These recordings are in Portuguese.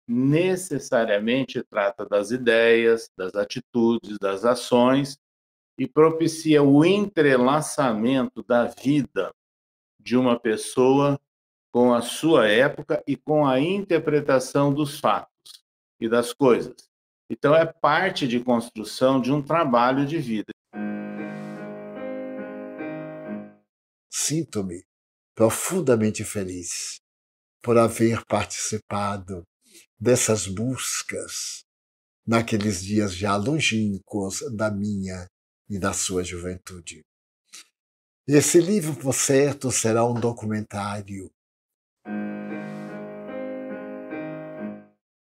necessariamente trata das ideias, das atitudes, das ações e propicia o entrelaçamento da vida de uma pessoa com a sua época e com a interpretação dos fatos e das coisas. Então, é parte de construção de um trabalho de vida. Sinto-me profundamente feliz por haver participado dessas buscas naqueles dias já longínquos da minha e da sua juventude. Esse livro, por certo, será um documentário.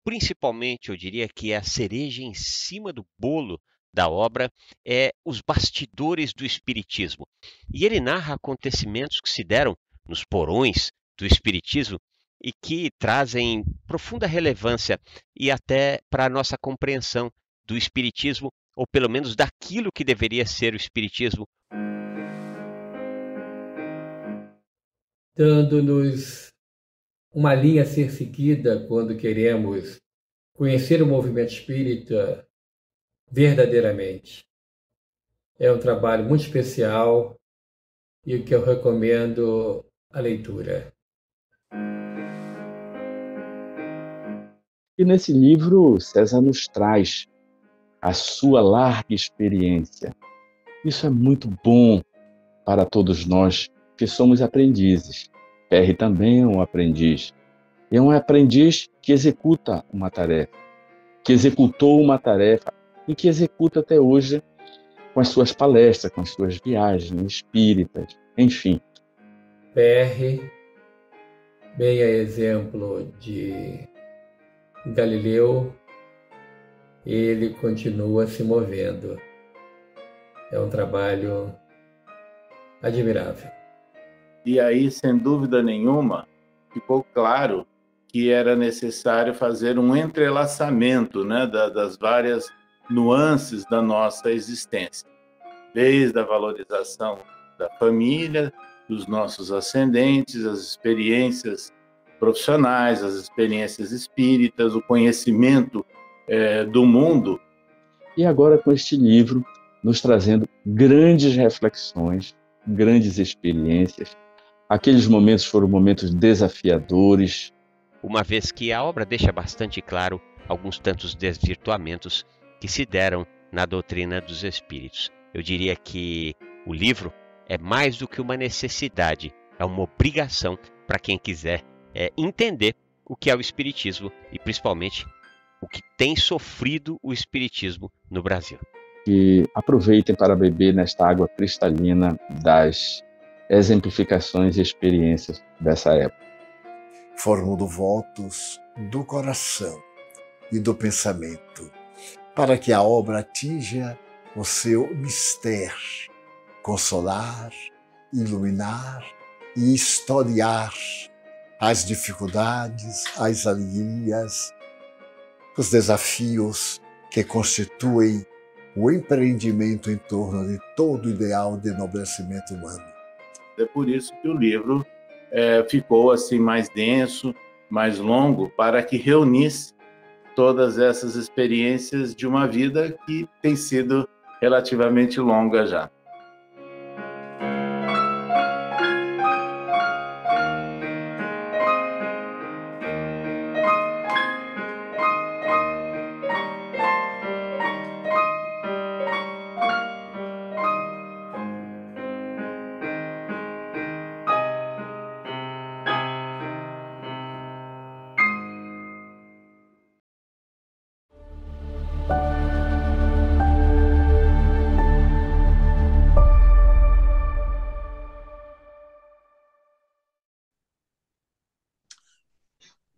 Principalmente, eu diria que a cereja em cima do bolo da obra é os bastidores do espiritismo. E ele narra acontecimentos que se deram nos porões do espiritismo e que trazem profunda relevância e até para a nossa compreensão do espiritismo, ou pelo menos daquilo que deveria ser o espiritismo. Dando-nos uma linha a ser seguida quando queremos conhecer o movimento espírita verdadeiramente. É um trabalho muito especial e o que eu recomendo a leitura. E nesse livro, César nos traz a sua larga experiência. Isso é muito bom para todos nós que somos aprendizes. Perry também é um aprendiz. É um aprendiz que executa uma tarefa, que executou uma tarefa e que executa até hoje com as suas palestras, com as suas viagens espíritas, enfim. Perry, bem a exemplo de Galileu, ele continua se movendo. É um trabalho admirável. E aí, sem dúvida nenhuma, ficou claro que era necessário fazer um entrelaçamento, né, das várias nuances da nossa existência, desde a valorização da família, dos nossos ascendentes, as experiências profissionais, as experiências espíritas, o conhecimento do mundo. E agora com este livro, nos trazendo grandes reflexões, grandes experiências. Aqueles momentos foram momentos desafiadores. Uma vez que a obra deixa bastante claro alguns tantos desvirtuamentos que se deram na doutrina dos espíritos. Eu diria que o livro é mais do que uma necessidade, é uma obrigação para quem quiser entender o que é o espiritismo e principalmente o que tem sofrido o espiritismo no Brasil. E aproveitem para beber nesta água cristalina das exemplificações e experiências dessa época. Formulo votos do coração e do pensamento para que a obra atinja o seu mistério, consolar, iluminar e historiar as dificuldades, as alegrias, os desafios que constituem o empreendimento em torno de todo o ideal de enobrecimento humano. É por isso que o livro ficou assim mais denso, mais longo, para que reunisse todas essas experiências de uma vida que tem sido relativamente longa já.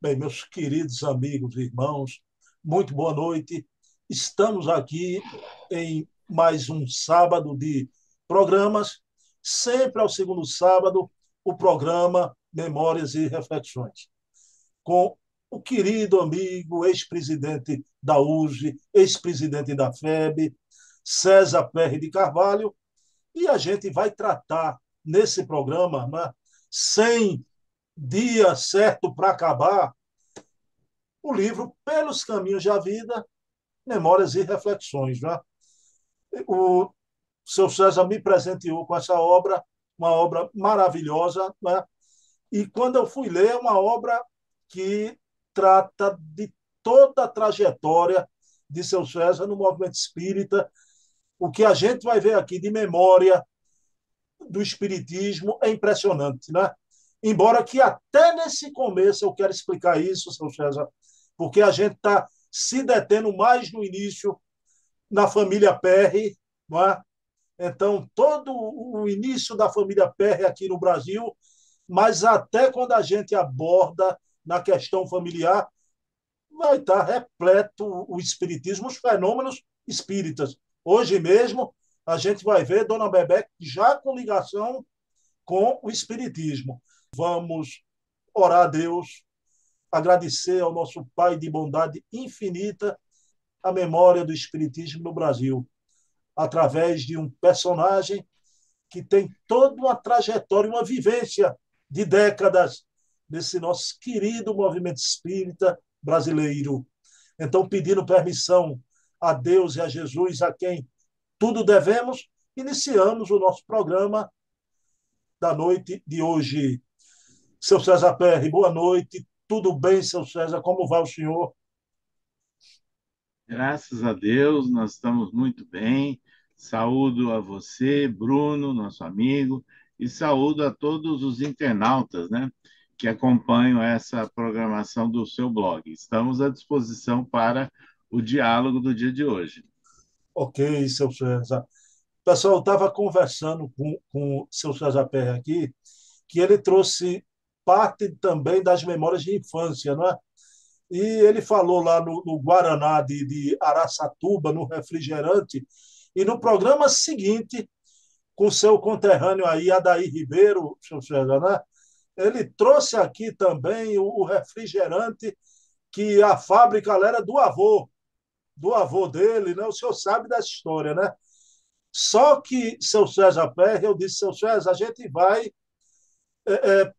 Bem, meus queridos amigos e irmãos, muito boa noite. Estamos aqui em mais um sábado de programas, sempre ao segundo sábado, o programa Memórias e Reflexões, com o querido amigo, ex-presidente da USE, ex-presidente da FEB, César Perry de Carvalho, e a gente vai tratar nesse programa, né, sem dia certo para acabar, o livro Pelos Caminhos da Vida, Memórias e Reflexões. Né? O seu César me presenteou com essa obra, uma obra maravilhosa, né? E quando eu fui ler, é uma obra que trata de toda a trajetória de seu César no movimento espírita. O que a gente vai ver aqui de memória do espiritismo é impressionante, né? Embora que até nesse começo eu quero explicar isso, seu César, porque a gente está se detendo mais no início na família Perry, não é? Então, todo o início da família Perry aqui no Brasil, mas até quando a gente aborda na questão familiar, vai estar repleto o espiritismo, os fenômenos espíritas. Hoje mesmo, a gente vai ver Dona Bebé já com ligação com o espiritismo. Vamos orar a Deus, agradecer ao nosso Pai de bondade infinita a memória do espiritismo no Brasil, através de um personagem que tem toda uma trajetória, uma vivência de décadas desse nosso querido movimento espírita brasileiro. Então, pedindo permissão a Deus e a Jesus, a quem tudo devemos, iniciamos o nosso programa da noite de hoje. Seu César Perry, boa noite. Tudo bem, seu César? Como vai o senhor? Graças a Deus, nós estamos muito bem. Saúdo a você, Bruno, nosso amigo, e saúdo a todos os internautas, né, que acompanham essa programação do seu blog. Estamos à disposição para o diálogo do dia de hoje. Ok, seu César. Pessoal, eu estava conversando com o seu César Perry aqui, que ele trouxe parte também das memórias de infância, não é? E ele falou lá no Guaraná de Araçatuba, no refrigerante, e no programa seguinte, com seu conterrâneo aí, Adair Ribeiro, seu César, né? Ele trouxe aqui também o refrigerante que a fábrica era do avô dele, né? O senhor sabe da história, né? Só que, seu César Perry, eu disse, seu César, a gente vai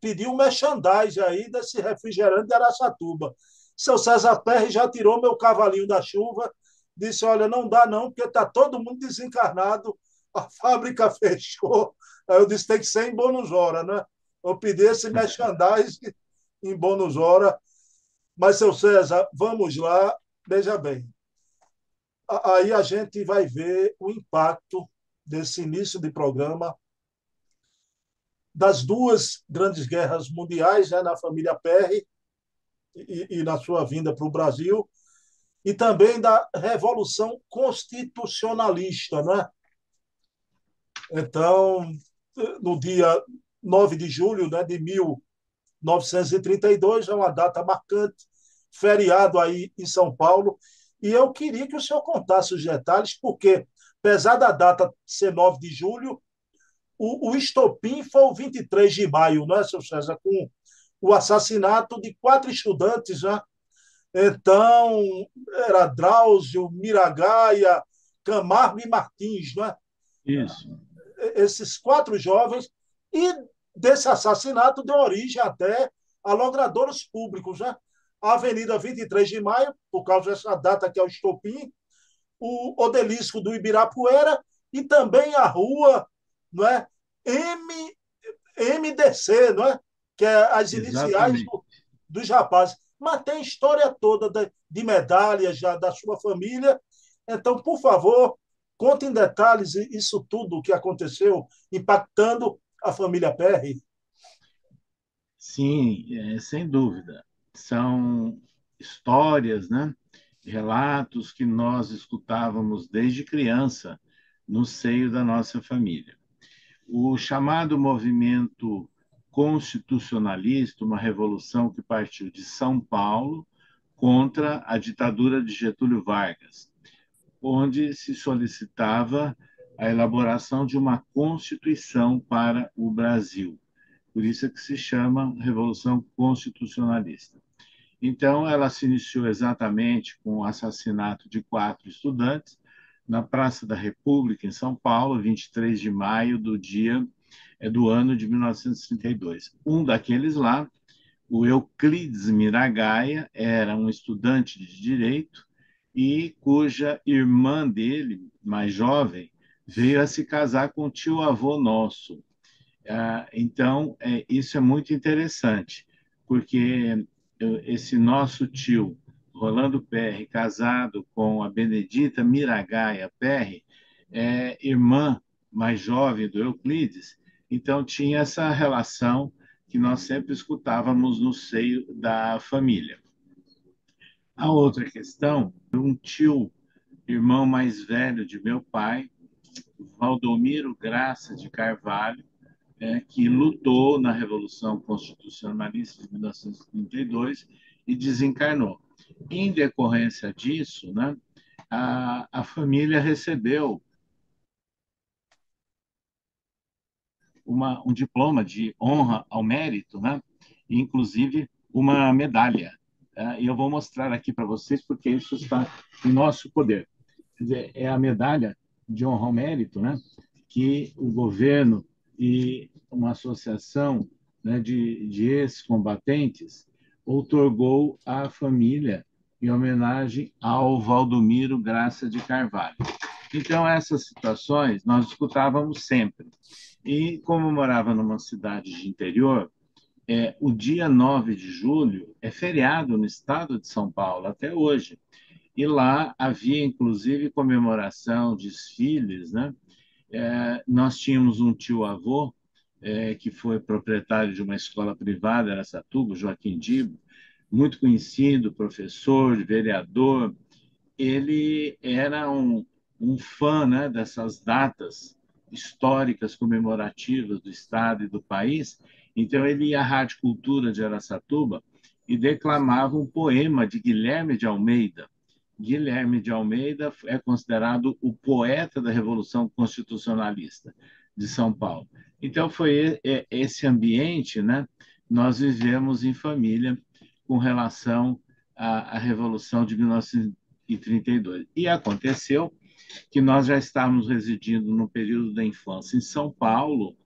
pedir um merchandising aí desse refrigerante de Araçatuba. Seu César Perry já tirou meu cavalinho da chuva, disse, olha, não dá não, porque está todo mundo desencarnado, a fábrica fechou. Aí eu disse, tem que ser em bônus hora, né? Eu pedi esse merchandising em bônus hora. Mas, seu César, vamos lá, veja bem. Aí a gente vai ver o impacto desse início de programa das duas grandes guerras mundiais, né, na família Perry e na sua vinda para o Brasil, e também da Revolução Constitucionalista. Né? Então, no dia 9 de julho, né, de 1932, é uma data marcante, feriado aí em São Paulo, e eu queria que o senhor contasse os detalhes, porque, apesar da data ser 9 de julho, o estopim foi o 23 de maio, não é, seu César? Com o assassinato de 4 estudantes, né? Então, era Drauzio, Miragaia, Camargo e Martins, né? Isso. Esses 4 jovens, e desse assassinato deu origem até a logradouros públicos, né? A Avenida 23 de Maio, por causa dessa data que é o estopim, o Obelisco do Ibirapuera e também a rua, não é? MDC, não é? Que é as iniciais dos rapazes. Mas tem a história toda de medalhas já da sua família. Então, por favor, conte em detalhes isso tudo que aconteceu, impactando a família Perry. Sim, sem dúvida. São histórias, né? Relatos que nós escutávamos desde criança no seio da nossa família. O chamado movimento constitucionalista, uma revolução que partiu de São Paulo contra a ditadura de Getúlio Vargas, onde se solicitava a elaboração de uma constituição para o Brasil. Por isso é que se chama Revolução Constitucionalista. Então, ela se iniciou exatamente com o assassinato de 4 estudantes na Praça da República, em São Paulo, 23 de maio do ano de 1932. Um daqueles lá O Euclides Miragaia era um estudante de direito e cuja irmã dele, mais jovem, veio a se casar com o tio-avô nosso. Então, isso é muito interessante, porque esse nosso tio, Rolando Perry, casado com a Benedita Miragaia Perry, é irmã mais jovem do Euclides, então tinha essa relação que nós sempre escutávamos no seio da família. A outra questão, um tio, irmão mais velho de meu pai, Valdomiro Graça de Carvalho, que lutou na Revolução Constitucionalista de 1932 e desencarnou. Em decorrência disso, né, a família recebeu um diploma de honra ao mérito, né, e inclusive uma medalha. E eu vou mostrar aqui para vocês, porque isso está em nosso poder. Quer dizer, é a medalha de honra ao mérito, né, que o governo e uma associação, né, de ex-combatentes outorgou à família em homenagem ao Valdomiro Graça de Carvalho. Então, essas situações nós escutávamos sempre. E como eu morava numa cidade de interior, o dia 9 de julho é feriado no estado de São Paulo até hoje. E lá havia, inclusive, comemoração, desfiles, né? Nós tínhamos um tio-avô, que foi proprietário de uma escola privada, era Araçatuba, Joaquim Dibo, muito conhecido, professor, vereador. Ele era um fã, né, dessas datas históricas comemorativas do Estado e do país. Então, ele ia à Rádio Cultura de Araçatuba e declamava um poema de Guilherme de Almeida. Guilherme de Almeida é considerado o poeta da Revolução Constitucionalista de São Paulo. Então, foi esse ambiente, né? Nós vivemos em família com relação à Revolução de 1932. E aconteceu que nós já estávamos residindo no período da infância em São Paulo,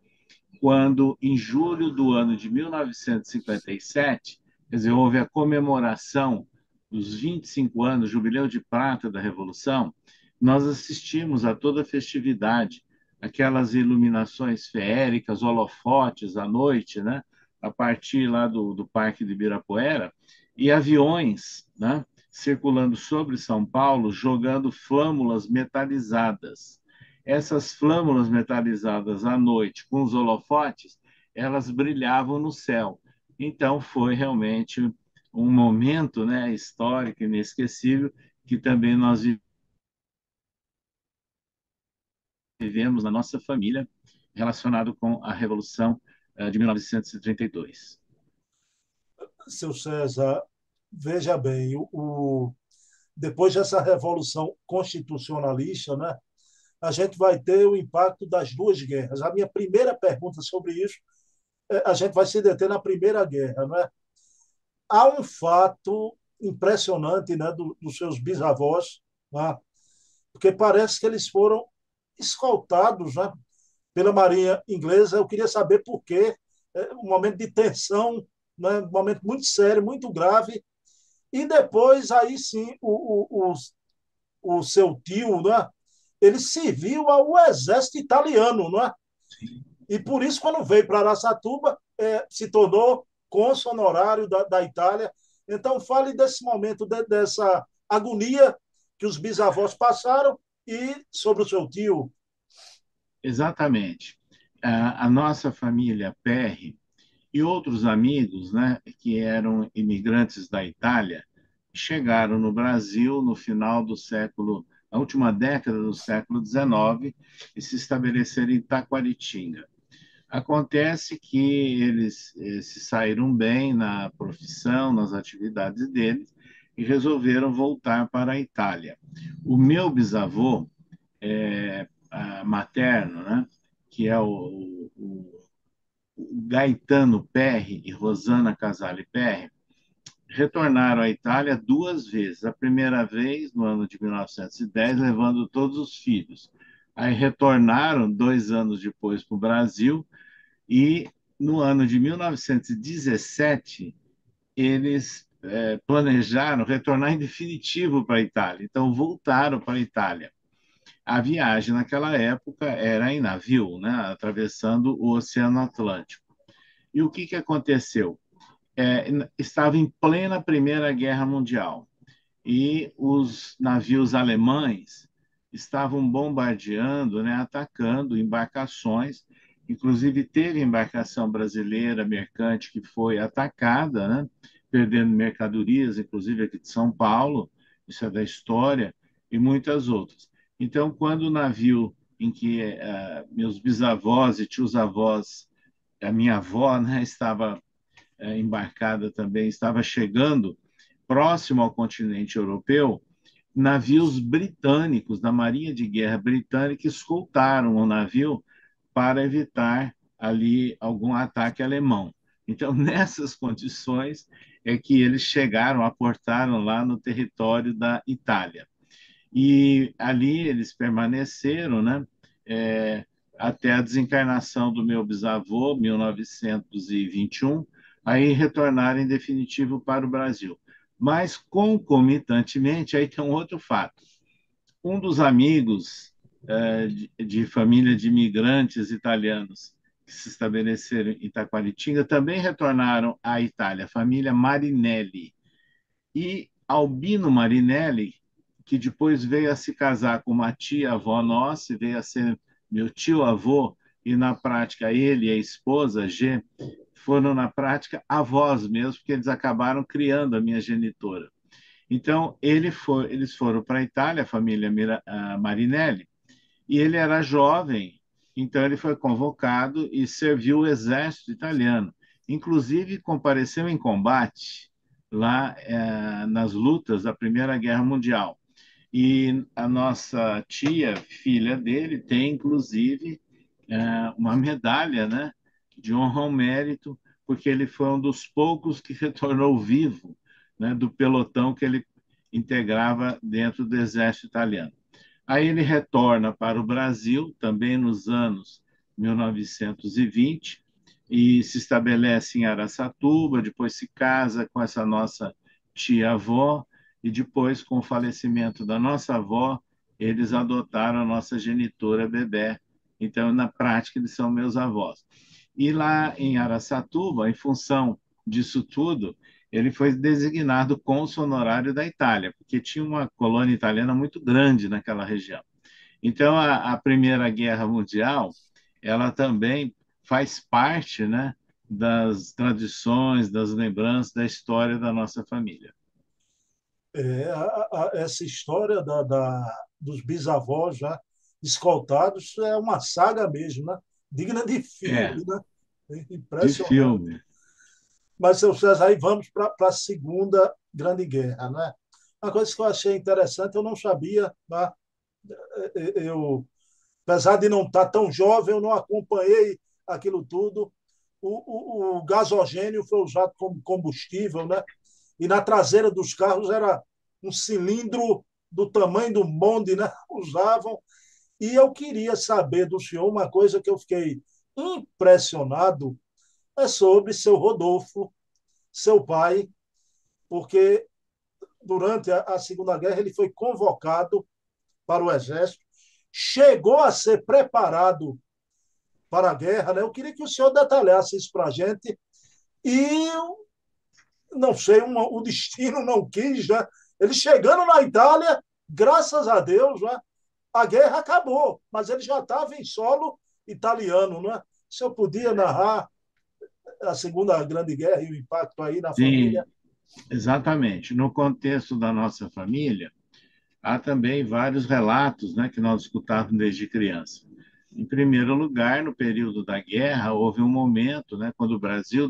quando, em julho do ano de 1957, quer dizer, houve a comemoração dos 25 anos, jubileu de prata da Revolução, nós assistimos a toda a festividade, aquelas iluminações feéricas, holofotes à noite, né? A partir lá do Parque de Ibirapuera, e aviões, né? Circulando sobre São Paulo, jogando flâmulas metalizadas. Essas flâmulas metalizadas à noite, com os holofotes, elas brilhavam no céu. Então, foi realmente um momento, né, histórico, inesquecível, que também nós vivemos na nossa família, relacionado com a Revolução de 1932. Seu César, veja bem, depois dessa revolução constitucionalista, né, a gente vai ter o impacto das duas guerras. A minha primeira pergunta sobre isso, a gente vai se deter na Primeira Guerra, né? Há um fato impressionante, né, dos seus bisavós, né, porque parece que eles foram escoltados, né, pela Marinha Inglesa. Eu queria saber por quê. Um momento de tensão, né, um momento muito sério, muito grave. E depois, aí sim, o seu tio, né, ele serviu ao exército italiano, não é? E por isso, quando veio para Araçatuba, se tornou cônsul honorário da Itália. Então, fale desse momento, dessa agonia que os bisavós passaram e sobre o seu tio. Exatamente. A nossa família Perry e outros amigos, né, que eram imigrantes da Itália, chegaram no Brasil no final do século, na última década do século XIX, e se estabeleceram em Taquaritinga. Acontece que eles se saíram bem na profissão, nas atividades deles, e resolveram voltar para a Itália. O meu bisavô materno, né, que é o Gaetano Perry e Rosana Casale Perry, retornaram à Itália duas vezes. A primeira vez, no ano de 1910, levando todos os filhos. Aí retornaram 2 anos depois para o Brasil e, no ano de 1917, eles planejaram retornar em definitivo para a Itália. Então, voltaram para a Itália. A viagem naquela época era em navio, né, atravessando o Oceano Atlântico. E o que aconteceu? Estava em plena Primeira Guerra Mundial e os navios alemães estavam bombardeando, né, atacando embarcações. Inclusive, teve embarcação brasileira mercante que foi atacada, né, perdendo mercadorias, inclusive aqui de São Paulo, isso é da história, e muitas outras. Então, quando o navio em que meus bisavós e tios-avós, a minha avó, né, estava embarcada também, estava chegando próximo ao continente europeu, navios britânicos, da Marinha de Guerra Britânica, escoltaram o navio para evitar ali algum ataque alemão. Então, nessas condições, é que eles chegaram, aportaram lá no território da Itália. E ali eles permaneceram, né, até a desencarnação do meu bisavô, 1921, aí retornaram em definitivo para o Brasil. Mas, concomitantemente, aí tem um outro fato. Um dos amigos de família de imigrantes italianos que se estabeleceram em Itaquaritinga também retornaram à Itália, a família Marinelli. E Albino Marinelli, que depois veio a se casar com uma tia-avó nossa, veio a ser meu tio-avô, e na prática ele e a esposa, G, foram na prática avós mesmo, porque eles acabaram criando a minha genitora. Então, eles foram para a Itália, a família Marinelli, e ele era jovem, então ele foi convocado e serviu o exército italiano. Inclusive, compareceu em combate lá nas lutas da Primeira Guerra Mundial. E a nossa tia, filha dele, tem, inclusive, uma medalha, né, de honra ao mérito, porque ele foi um dos poucos que retornou vivo, né, do pelotão que ele integrava dentro do exército italiano. Aí ele retorna para o Brasil, também nos anos 1920, e se estabelece em Araçatuba, depois se casa com essa nossa tia-avó, e depois, com o falecimento da nossa avó, eles adotaram a nossa genitora Bebé. Então, na prática, eles são meus avós. E lá em Araçatuba, em função disso tudo, ele foi designado cônsul honorário da Itália, porque tinha uma colônia italiana muito grande naquela região. Então, a Primeira Guerra Mundial, ela também faz parte, né, das tradições, das lembranças, da história da nossa família. Essa história dos bisavós já escoltados é uma saga mesmo, né? Digna de filme, né? De Impressionante. filme. Mas, seu César, aí vamos para a Segunda Grande Guerra, né? Uma coisa que eu achei interessante, eu não sabia, né? Eu, apesar de não estar tão jovem, eu não acompanhei aquilo tudo. O gasogênio foi usado como combustível, né? E na traseira dos carros era um cilindro do tamanho do bonde, né? Usavam. E eu queria saber do senhor uma coisa que eu fiquei impressionado é sobre seu Rodolfo, seu pai, porque durante a Segunda Guerra ele foi convocado para o Exército, chegou a ser preparado para a guerra, né? Eu queria que o senhor detalhasse isso para a gente. E não sei, o destino não quis, né? Ele chegando na Itália, graças a Deus, né? A guerra acabou, mas ele já estava em solo italiano, né? O senhor podia narrar a Segunda Grande Guerra e o impacto aí na Sim, família? exatamente. No contexto da nossa família, há também vários relatos, né, que nós escutávamos desde criança. Em primeiro lugar, no período da guerra, houve um momento, né, quando o Brasil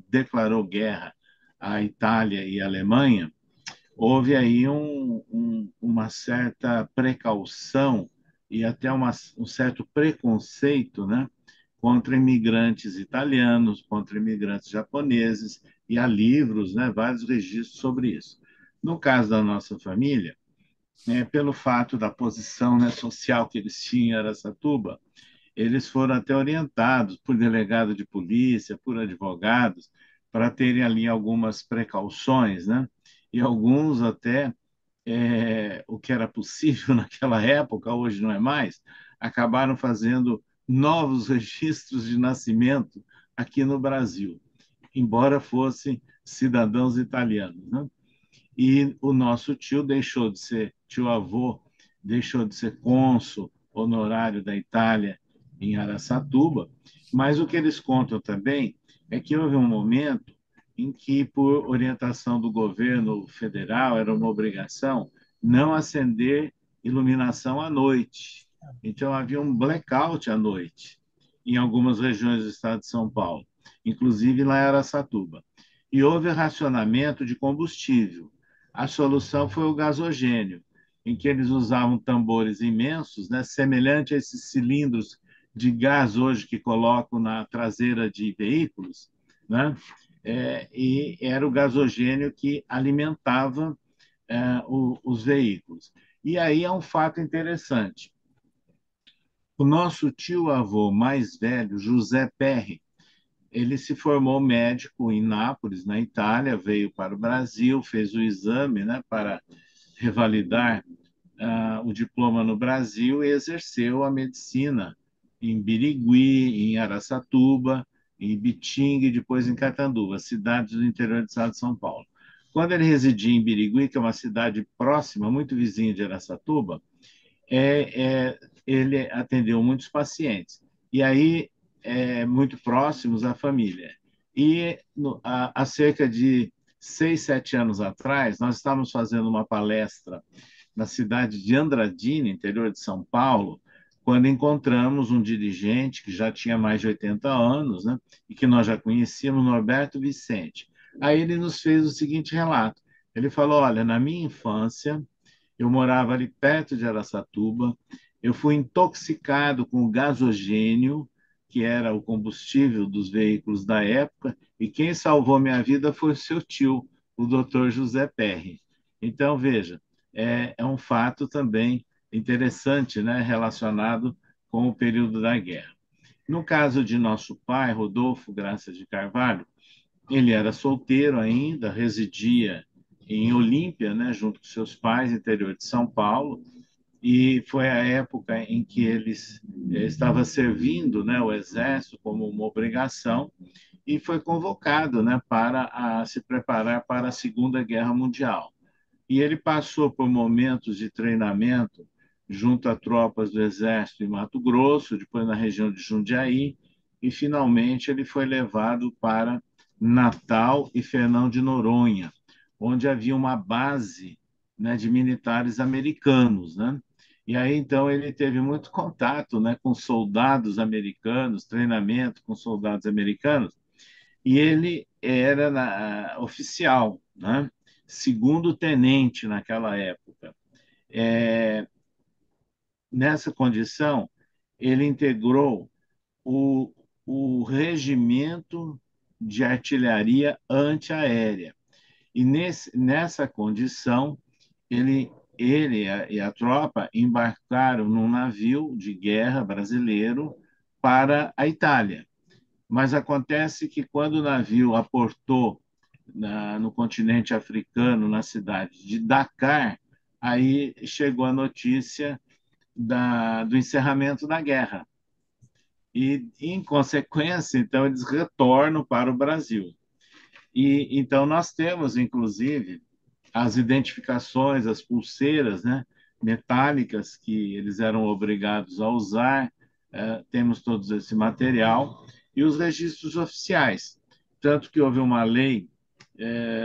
declarou guerra à Itália e à Alemanha, houve aí uma certa precaução e até um certo preconceito, né, contra imigrantes italianos, contra imigrantes japoneses, e há livros, né, vários registros sobre isso. No caso da nossa família, pelo fato da posição, né, social que eles tinham em Araçatuba, eles foram até orientados por delegado de polícia, por advogados, para terem ali algumas precauções, né? E alguns até, o que era possível naquela época, hoje não é mais, acabaram fazendo novos registros de nascimento aqui no Brasil, embora fossem cidadãos italianos, né? E o nosso tio deixou de ser tio-avô, deixou de ser cônsul honorário da Itália em Araçatuba, mas o que eles contam também é que houve um momento em que, por orientação do governo federal, era uma obrigação não acender iluminação à noite. Então, havia um blackout à noite em algumas regiões do estado de São Paulo, inclusive lá em Araçatuba. E houve racionamento de combustível. A solução foi o gasogênio, em que eles usavam tambores imensos, né, semelhante a esses cilindros de gás hoje que colocam na traseira de veículos, né? E era o gasogênio que alimentava os veículos. E aí é um fato interessante. O nosso tio-avô mais velho, José Perry, ele se formou médico em Nápoles, na Itália, veio para o Brasil, fez o exame, né, para revalidar o diploma no Brasil e exerceu a medicina em Birigui, em Araçatuba, em Bitinga e depois em Catanduva, cidades do interior do estado de São Paulo. Quando ele residia em Birigui, que é uma cidade próxima, muito vizinha de Araçatuba, ele atendeu muitos pacientes. E aí, muito próximos à família. E há cerca de 6, 7 anos atrás, nós estávamos fazendo uma palestra na cidade de Andradina, interior de São Paulo, quando encontramos um dirigente que já tinha mais de 80 anos, né, e que nós já conhecíamos, Norberto Vicente. Aí ele nos fez o seguinte relato. Ele falou: olha, na minha infância, eu morava ali perto de Araçatuba, eu fui intoxicado com o gasogênio, que era o combustível dos veículos da época, e quem salvou minha vida foi o seu tio, o doutor José Perry. Então, veja, é um fato também interessante, né, relacionado com o período da guerra. No caso de nosso pai, Rodolfo Graça de Carvalho, ele era solteiro ainda, residia em Olímpia, né, junto com seus pais, interior de São Paulo, e foi a época em que eles estava servindo, né, o exército como uma obrigação e foi convocado, né, para se preparar para a Segunda Guerra Mundial. E ele passou por momentos de treinamento junto a tropas do Exército em Mato Grosso, depois na região de Jundiaí, e finalmente ele foi levado para Natal e Fernão de Noronha, onde havia uma base, né, de militares americanos, né? E aí então ele teve muito contato, né, com soldados americanos, treinamento com soldados americanos, e ele era oficial, né? Segundo tenente naquela época. Nessa condição, ele integrou o, o regimento de artilharia antiaérea. E nessa condição, ele e a tropa embarcaram num navio de guerra brasileiro para a Itália. Mas acontece que quando o navio aportou no continente africano, na cidade de Dakar, aí chegou a notícia do encerramento da guerra. E, em consequência, então, eles retornam para o Brasil. E então nós temos, inclusive, as identificações, as pulseiras, né, metálicas que eles eram obrigados a usar, temos todo esse material, e os registros oficiais. Tanto que houve uma lei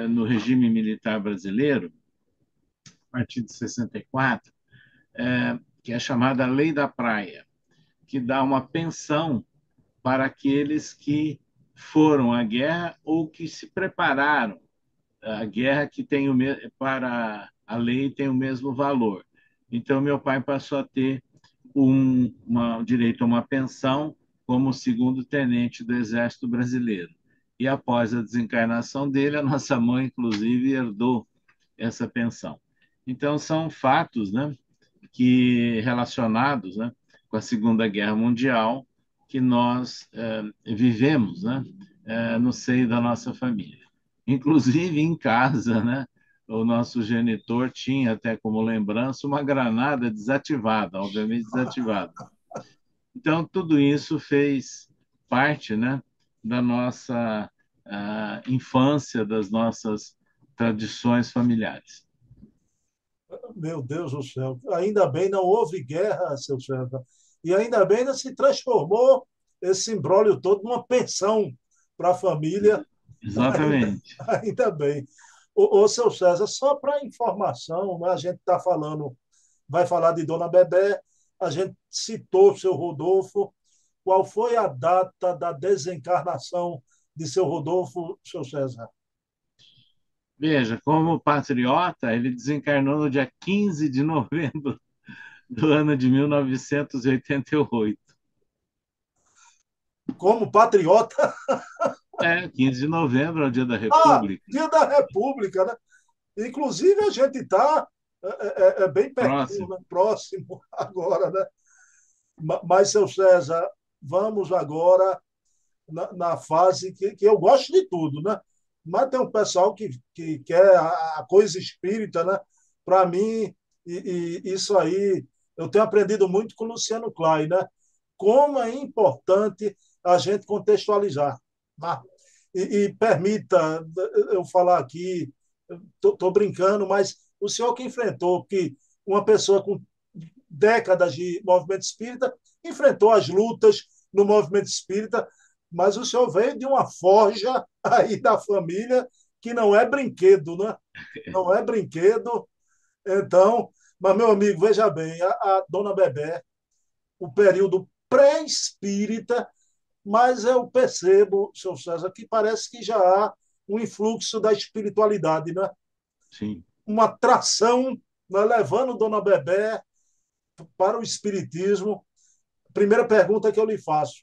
no regime militar brasileiro, a partir de 64, que é chamada Lei da Praia, que dá uma pensão para aqueles que foram à guerra ou que se prepararam à guerra, que tem para a lei tem o mesmo valor. Então, meu pai passou a ter direito a uma pensão como segundo tenente do Exército Brasileiro. E após a desencarnação dele, a nossa mãe, inclusive, herdou essa pensão. Então, são fatos, né, que relacionados, né, com a Segunda Guerra Mundial que nós vivemos, né, no seio da nossa família. Inclusive em casa, né? O nosso genitor tinha até como lembrança uma granada desativada, obviamente desativada. Então, tudo isso fez parte, né, da nossa infância, das nossas tradições familiares. Meu Deus do céu. Ainda bem não houve guerra, seu César. E ainda bem não se transformou esse imbróglio todo numa pensão para a família. Ainda, Exatamente. ainda bem. Seu César, só para informação, né, a gente está falando, vai falar de Dona Bebé, a gente citou o seu Rodolfo. Qual foi a data da desencarnação de seu Rodolfo, seu César? Veja, como patriota, ele desencarnou no dia 15 de novembro do ano de 1988. Como patriota, 15 de novembro é o dia da ah, República. Dia da República, né? Inclusive, a gente está bem pertinho, Próximo. né? Próximo agora, né? Mas, seu César, vamos agora na fase que eu gosto de tudo, né? Mas tem um pessoal que quer a coisa espírita, né? Para mim, isso aí, eu tenho aprendido muito com o Luciano Klein, né? Como é importante a gente contextualizar. Né? E permita eu falar aqui, estou brincando, mas o senhor que enfrentou, que uma pessoa com décadas de movimento espírita enfrentou as lutas no movimento espírita, mas o senhor veio de uma forja aí da família que não é brinquedo, né? Não é brinquedo. Então, mas meu amigo, veja bem, a dona Bebé, o período pré-espírita, mas eu percebo, seu César, que parece que já há um influxo da espiritualidade, né? Sim. Uma atração, né? Levando Dona Bebé para o espiritismo. Primeira pergunta que eu lhe faço.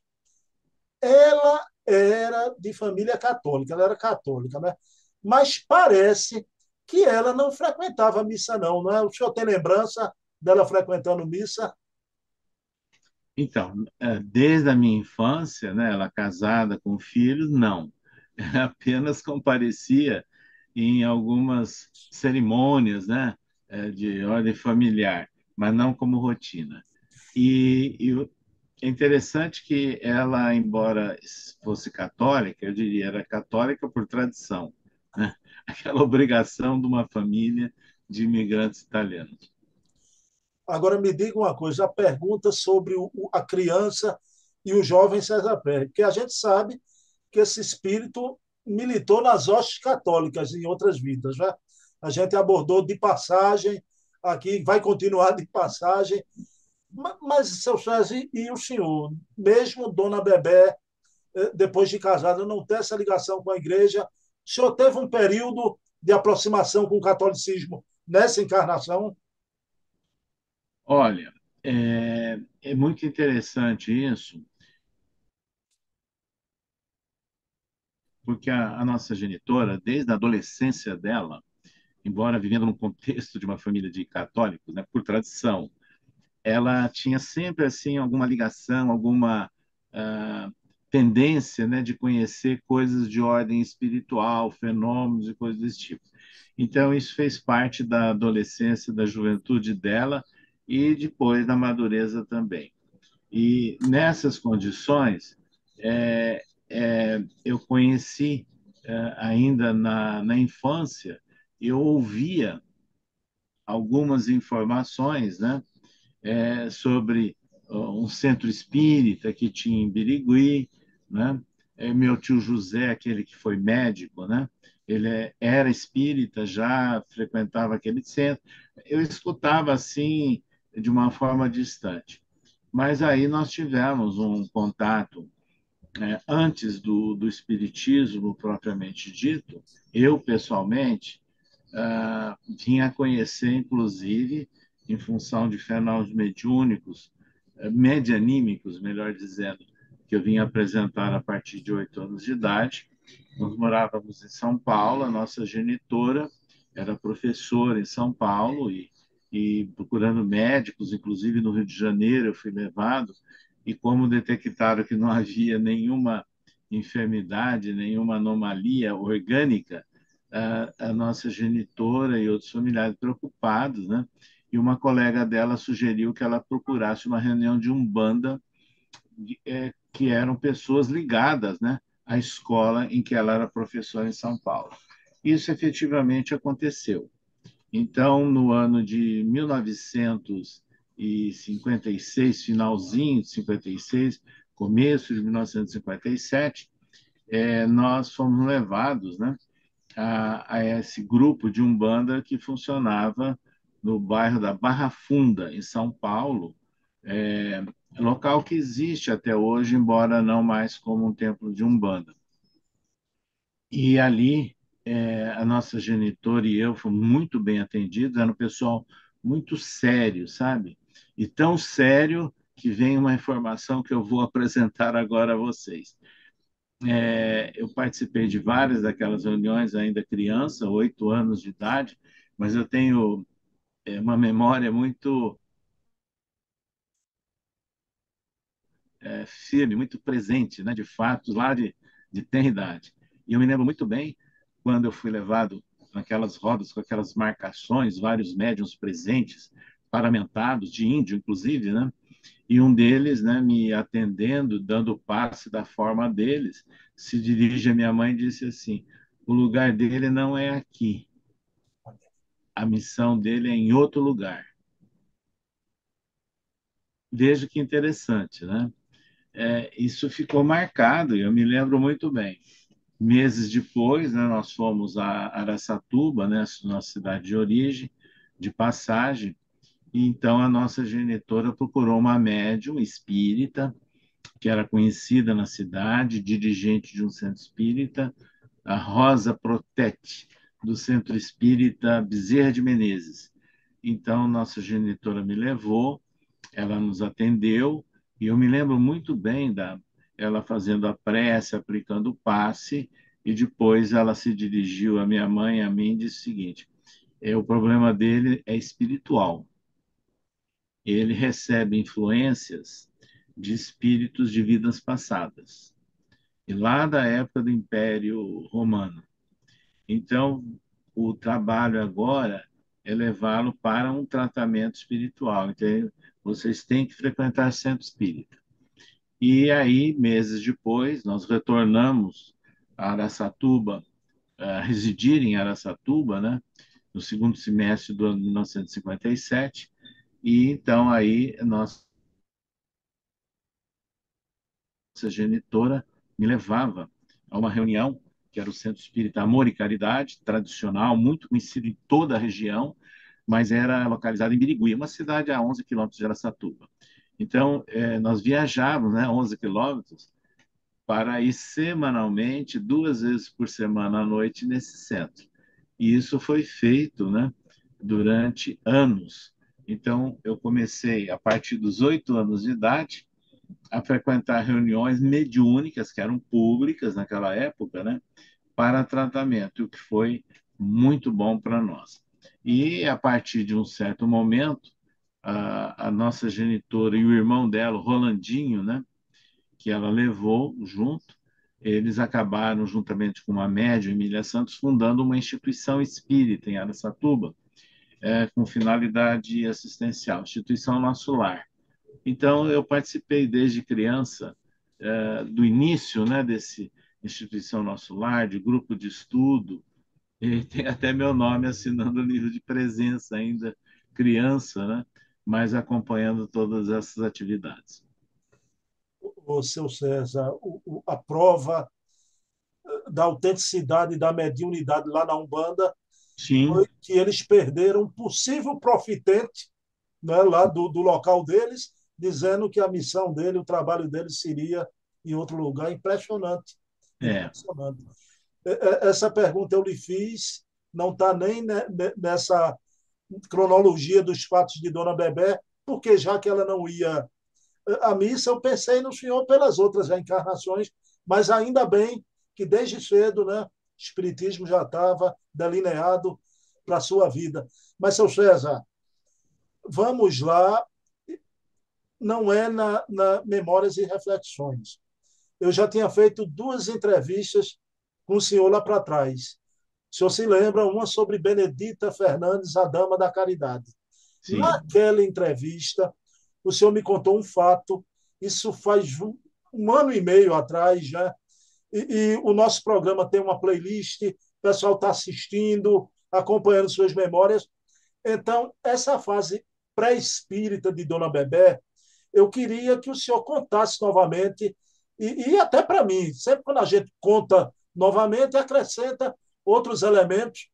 Ela era de família católica, ela era católica, né? Mas parece que ela não frequentava a missa, não, não é? O senhor tem lembrança dela frequentando missa? Então, desde a minha infância, né, ela casada com filhos, não. Ela apenas comparecia em algumas cerimônias, né, de ordem familiar, mas não como rotina. E é interessante que ela, embora fosse católica, eu diria, era católica por tradição, né? Aquela obrigação de uma família de imigrantes italianos. Agora me diga uma coisa, a pergunta sobre a criança e o jovem César Pérez, porque a gente sabe que esse espírito militou nas hostes católicas em outras vidas, né? A gente abordou de passagem, aqui vai continuar de passagem, mas, seu César, e o senhor, mesmo Dona Bebé, depois de casada, não ter essa ligação com a igreja, o senhor teve um período de aproximação com o catolicismo nessa encarnação? Olha, é muito interessante isso, porque a nossa genitora, desde a adolescência dela, embora vivendo no contexto de uma família de católicos, né, por tradição, ela tinha sempre assim alguma ligação, alguma ah, tendência, né, de conhecer coisas de ordem espiritual, fenômenos e coisas desse tipo. Então isso fez parte da adolescência, da juventude dela e depois da madureza também. E nessas condições, eu conheci ainda na infância, eu ouvia algumas informações, né, sobre um centro espírita que tinha em Birigui, né? Meu tio José, aquele que foi médico, né? Ele era espírita, já frequentava aquele centro. Eu escutava assim de uma forma distante. Mas aí nós tivemos um contato antes do espiritismo propriamente dito. Eu pessoalmente vinha a conhecer, inclusive, em função de fenômenos mediúnicos, medianímicos, melhor dizendo, que eu vinha apresentar a partir de 8 anos de idade. Nós morávamos em São Paulo, a nossa genitora era professora em São Paulo e procurando médicos, inclusive no Rio de Janeiro, eu fui levado, e como detectaram que não havia nenhuma enfermidade, nenhuma anomalia orgânica, a nossa genitora e outros familiares preocupados, né? E uma colega dela sugeriu que ela procurasse uma reunião de Umbanda, que eram pessoas ligadas, né, à escola em que ela era professora em São Paulo. Isso efetivamente aconteceu. Então, no ano de 1956, finalzinho de 56, começo de 1957, nós fomos levados, né, a esse grupo de Umbanda que funcionava no bairro da Barra Funda, em São Paulo, local que existe até hoje, embora não mais como um templo de Umbanda. E ali, a nossa genitora e eu fomos muito bem atendidos, era um pessoal muito sério, sabe? E tão sério que vem uma informação que eu vou apresentar agora a vocês. Eu participei de várias daquelas reuniões ainda criança, 8 anos de idade, mas eu tenho uma memória muito firme, muito presente, né, de fatos lá de tenra idade. E eu me lembro muito bem quando eu fui levado naquelas rodas com aquelas marcações, vários médiuns presentes, paramentados, de índio, inclusive, né? E um deles, né, me atendendo, dando o passe da forma deles, se dirige à minha mãe e disse assim: o lugar dele não é aqui, a missão dele é em outro lugar. Veja que interessante, né? Isso ficou marcado e eu me lembro muito bem. Meses depois, né, nós fomos a Araçatuba, né, nossa cidade de origem, de passagem, e então a nossa genitora procurou uma médium espírita, que era conhecida na cidade, dirigente de um centro espírita, a Rosa Protete, do Centro Espírita Bezerra de Menezes. Então, nossa genitora me levou, ela nos atendeu, e eu me lembro muito bem ela fazendo a prece, aplicando o passe, e depois ela se dirigiu à minha mãe e a mim e disse o seguinte: o problema dele é espiritual. Ele recebe influências de espíritos de vidas passadas, e lá da época do Império Romano. Então, o trabalho agora é levá-lo para um tratamento espiritual. Então, vocês têm que frequentar centro espírita. E aí, meses depois, nós retornamos a Araçatuba, a residir em Araçatuba, né, no segundo semestre do ano de 1957. E então aí nossa genitora me levava a uma reunião que era o Centro Espírita Amor e Caridade, tradicional, muito conhecido em toda a região, mas era localizado em Birigui, uma cidade a 11 quilômetros de Araçatuba. Então, nós viajávamos, né, 11 quilômetros, para ir semanalmente, 2 vezes por semana à noite, nesse centro. E isso foi feito, né, durante anos. Então, eu comecei, a partir dos 8 anos de idade, a frequentar reuniões mediúnicas, que eram públicas naquela época, né, para tratamento, o que foi muito bom para nós. E, a partir de um certo momento, a nossa genitora e o irmão dela, o Rolandinho, né, que ela levou junto, eles acabaram, juntamente com uma médium, Emília Santos, fundando uma instituição espírita em Araçatuba, com finalidade assistencial, Instituição Nosso Lar. Então, eu participei desde criança, do início, né, desse Instituição Nosso Lar, de grupo de estudo, e tem até meu nome assinando o livro de presença ainda criança, né, mas acompanhando todas essas atividades. O seu César, a prova da autenticidade da mediunidade lá na Umbanda Sim, foi que eles perderam um possível profitente, né, lá do local deles, dizendo que a missão dele, o trabalho dele seria em outro lugar. Impressionante. é, Impressionante. Essa pergunta eu lhe fiz, não está nem nessa cronologia dos fatos de Dona Bebé, porque já que ela não ia à missa, eu pensei no senhor pelas outras reencarnações, mas ainda bem que desde cedo, né, o Espiritismo já estava delineado para a sua vida. Mas, seu César, vamos lá, não é na Memórias e Reflexões. eu já tinha feito 2 entrevistas com o senhor lá para trás. O senhor se lembra? Uma sobre Benedita Fernandes, a Dama da Caridade. Sim. Naquela entrevista, o senhor me contou um fato, isso faz 1 ano e meio atrás já, e o nosso programa tem uma playlist, o pessoal está assistindo, acompanhando suas memórias. Então, essa fase pré-espírita de Dona Bebé, eu queria que o senhor contasse novamente, e até para mim, sempre quando a gente conta novamente, acrescenta outros elementos.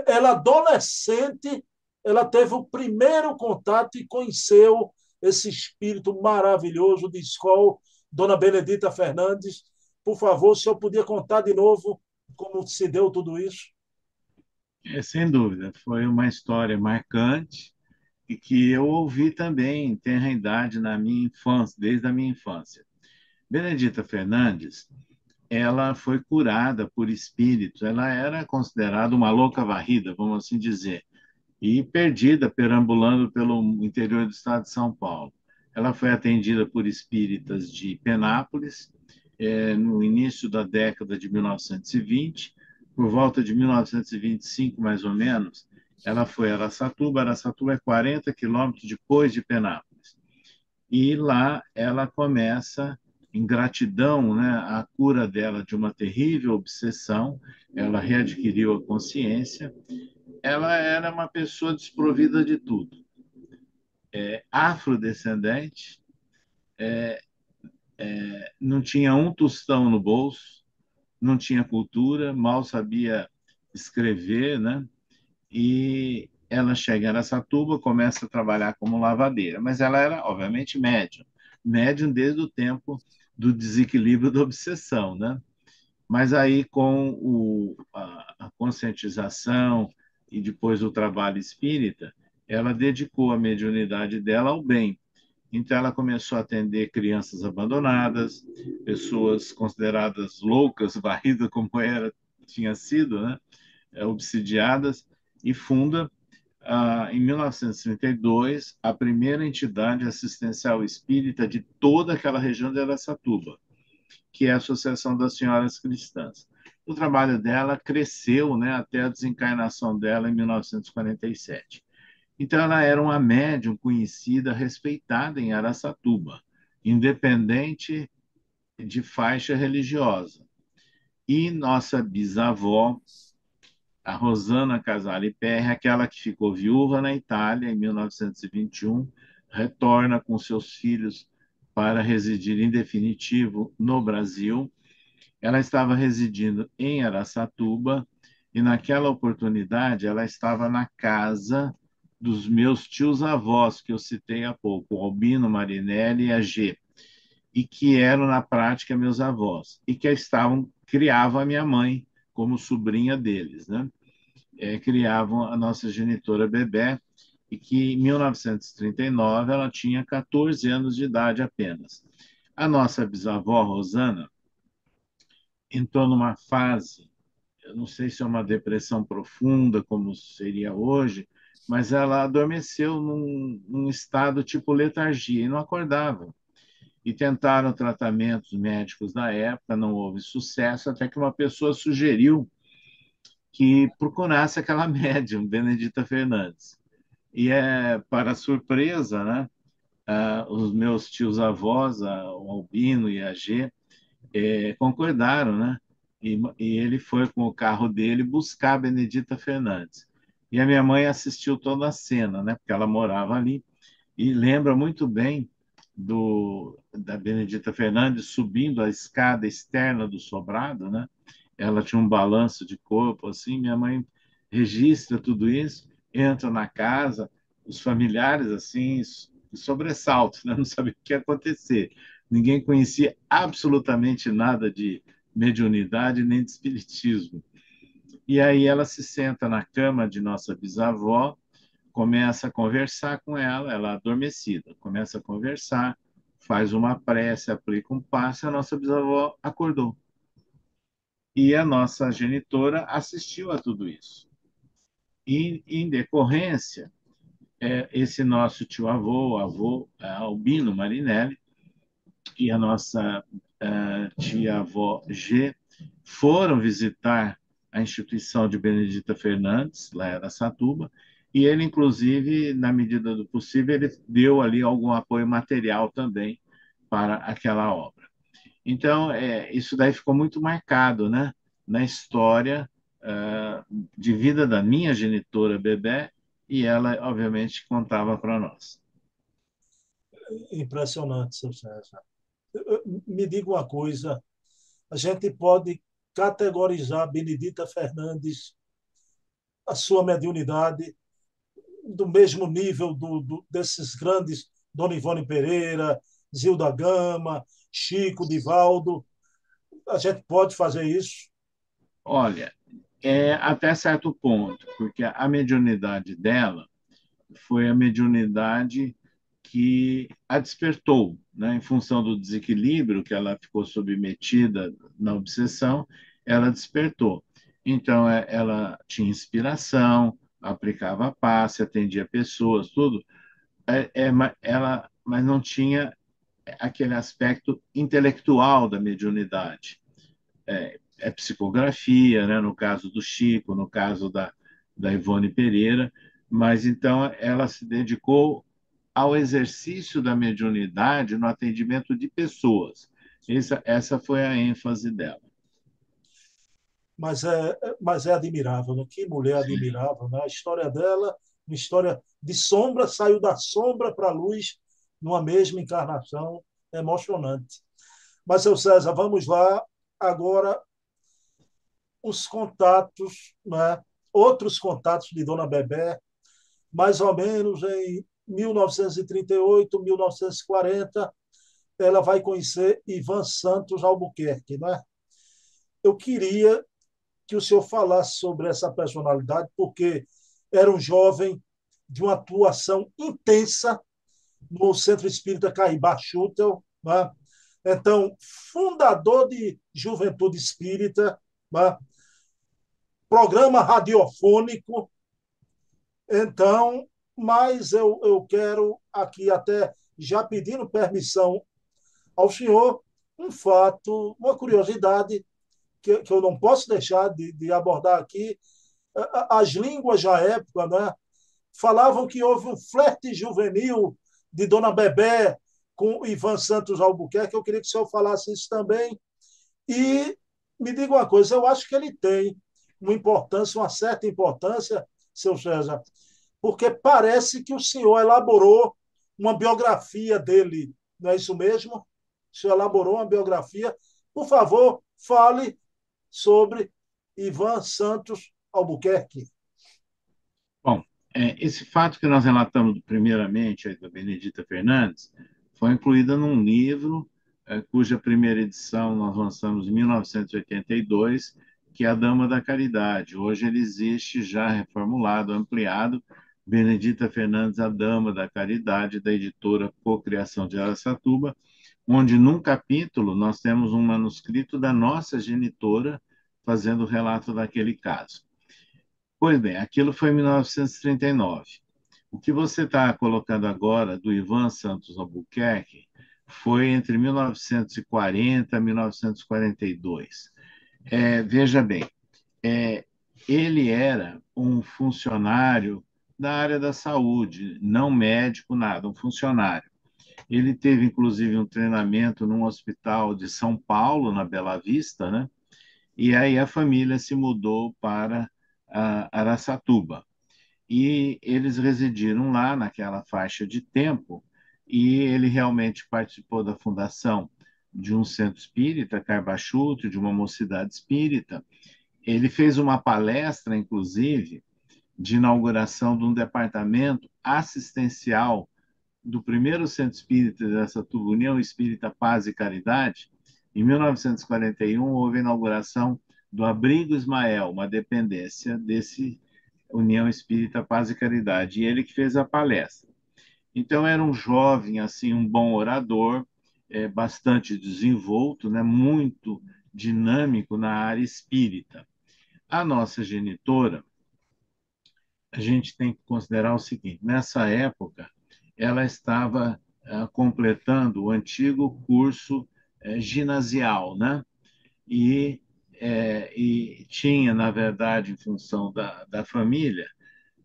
Ela, adolescente, ela teve o primeiro contato e conheceu esse espírito maravilhoso de escola, Dona Benedita Fernandes. Por favor, o senhor podia contar de novo como se deu tudo isso? Sem dúvida, foi uma história marcante e que eu ouvi também em tenra idade na minha infância, desde a minha infância. Benedita Fernandes, ela foi curada por espíritos, ela era considerada uma louca varrida, vamos assim dizer, e perdida perambulando pelo interior do estado de São Paulo. Ela foi atendida por espíritas de Penápolis, no início da década de 1920, por volta de 1925, mais ou menos, ela foi a Araçatuba. Araçatuba é 40 quilômetros depois de Penápolis. E lá ela começa, em gratidão, né, à cura dela de uma terrível obsessão, ela readquiriu a consciência. Ela era uma pessoa desprovida de tudo. Afrodescendente, não tinha um tostão no bolso, não tinha cultura, mal sabia escrever, né? E ela chega em Araçatuba, começa a trabalhar como lavadeira, mas ela era, obviamente, médium. Médium desde o tempo do desequilíbrio da obsessão, né? Mas aí, com a conscientização e depois o trabalho espírita, ela dedicou a mediunidade dela ao bem. Então, ela começou a atender crianças abandonadas, pessoas consideradas loucas, varridas como tinha sido, né? Obsidiadas, e funda, em 1932, a primeira entidade assistencial espírita de toda aquela região de Araçatuba, que é a Associação das Senhoras Cristãs. O trabalho dela cresceu, né, até a desencarnação dela em 1947. Então, ela era uma médium conhecida, respeitada em Araçatuba, independente de faixa religiosa. E nossa bisavó, a Rosana Casale Perry, aquela que ficou viúva na Itália em 1921, retorna com seus filhos para residir em definitivo no Brasil. Ela estava residindo em Araçatuba e, naquela oportunidade, ela estava na casa dos meus tios-avós, que eu citei há pouco, o Albino Marinelli e a G, e que eram, na prática, meus avós, e que criavam a minha mãe como sobrinha deles, né? Criavam a nossa genitora Bebé, e que em 1939 ela tinha 14 anos de idade apenas. A nossa bisavó, Rosana, entrou numa fase, eu não sei se é uma depressão profunda, como seria hoje, mas ela adormeceu num estado tipo letargia e não acordava. E tentaram tratamentos médicos na época, não houve sucesso, até que uma pessoa sugeriu que procurasse aquela médium, Benedita Fernandes. E, para surpresa, né, os meus tios-avós, o Albino e a G, concordaram, né? E ele foi com o carro dele buscar a Benedita Fernandes. E a minha mãe assistiu toda a cena, né? Porque ela morava ali e lembra muito bem da Benedita Fernandes subindo a escada externa do sobrado, né? Ela tinha um balanço de corpo, assim. Minha mãe registra tudo isso, entra na casa, os familiares, assim, sobressalto, né? Não sabia o que ia acontecer. Ninguém conhecia absolutamente nada de mediunidade nem de espiritismo. E aí ela se senta na cama de nossa bisavó, começa a conversar com ela, ela adormecida, começa a conversar, faz uma prece, aplica um passe, a nossa bisavó acordou. E a nossa genitora assistiu a tudo isso. E, em decorrência, esse nosso tio-avô, Albino Marinelli, e a nossa tia-avó G foram visitar a instituição de Benedita Fernandes, lá em Araçatuba, e ele, inclusive, na medida do possível, ele deu ali algum apoio material também para aquela obra. Então, isso daí ficou muito marcado, né, na história de vida da minha genitora Bebé, e ela, obviamente, contava para nós. Impressionante, seu César. Me diga uma coisa, a gente pode categorizar Benedita Fernandes, a sua mediunidade, do mesmo nível desses grandes, Dona Ivone Pereira, Zilda Gama, Chico, Divaldo. A gente pode fazer isso? Olha, até certo ponto, porque a mediunidade dela foi a mediunidade que a despertou, né? Em função do desequilíbrio que ela ficou submetida na obsessão, ela despertou. Então, ela tinha inspiração, aplicava passe, atendia pessoas, tudo. Mas não tinha aquele aspecto intelectual da mediunidade. Psicografia, né? No caso do Chico, no caso da Ivone Pereira, mas então ela se dedicou ao exercício da mediunidade no atendimento de pessoas. Essa foi a ênfase dela. Mas é admirável, né? Que mulher admirável, né? A história dela, uma história de sombra, saiu da sombra para a luz numa mesma encarnação, emocionante. Mas, seu César, vamos lá agora os contatos, né? Outros contatos de Dona Bebé, mais ou menos em 1938, 1940, ela vai conhecer Ivan Santos Albuquerque, né? Eu queria que o senhor falasse sobre essa personalidade, porque era um jovem de uma atuação intensa no Centro Espírita Caibá Schutel, né? Então, fundador de Juventude Espírita, né? Programa radiofônico. Então, mas eu quero aqui até já pedindo permissão ao senhor, um fato, uma curiosidade que eu não posso deixar de abordar aqui. As línguas da época, né, falavam que houve um flerte juvenil de Dona Bebé com Ivan Santos Albuquerque. Eu queria que o senhor falasse isso também. E me diga uma coisa, eu acho que ele tem uma importância, uma certa importância, seu César, porque parece que o senhor elaborou uma biografia dele, não é isso mesmo? O senhor elaborou uma biografia. Por favor, fale sobre Ivan Santos Albuquerque. Bom, esse fato que nós relatamos primeiramente aí da Benedita Fernandes foi incluída num livro cuja primeira edição nós lançamos em 1982, que é A Dama da Caridade. Hoje ele existe já reformulado, ampliado, Benedita Fernandes, A Dama da Caridade, da editora Cocriação de Araçatuba, onde num capítulo nós temos um manuscrito da nossa genitora fazendo o relato daquele caso. Pois bem, aquilo foi em 1939. O que você está colocando agora do Ivan Santos Albuquerque foi entre 1940 e 1942. Veja bem, ele era um funcionário da área da saúde, não médico, nada, um funcionário. Ele teve, inclusive, um treinamento num hospital de São Paulo, na Bela Vista, né? E aí a família se mudou para Araçatuba. E eles residiram lá naquela faixa de tempo, e ele realmente participou da fundação de um centro espírita, Carbachuto, de uma mocidade espírita. Ele fez uma palestra, inclusive, de inauguração de um departamento assistencial do primeiro centro espírita dessa União Espírita Paz e Caridade. Em 1941, houve a inauguração do Abrigo Ismael, uma dependência desse União Espírita Paz e Caridade, e ele que fez a palestra. Então era um jovem, assim, um bom orador, bastante desenvolto, né, muito dinâmico na área espírita. A nossa genitora, a gente tem que considerar o seguinte: nessa época, ela estava completando o antigo curso ginasial, né? E tinha, na verdade, em função da família,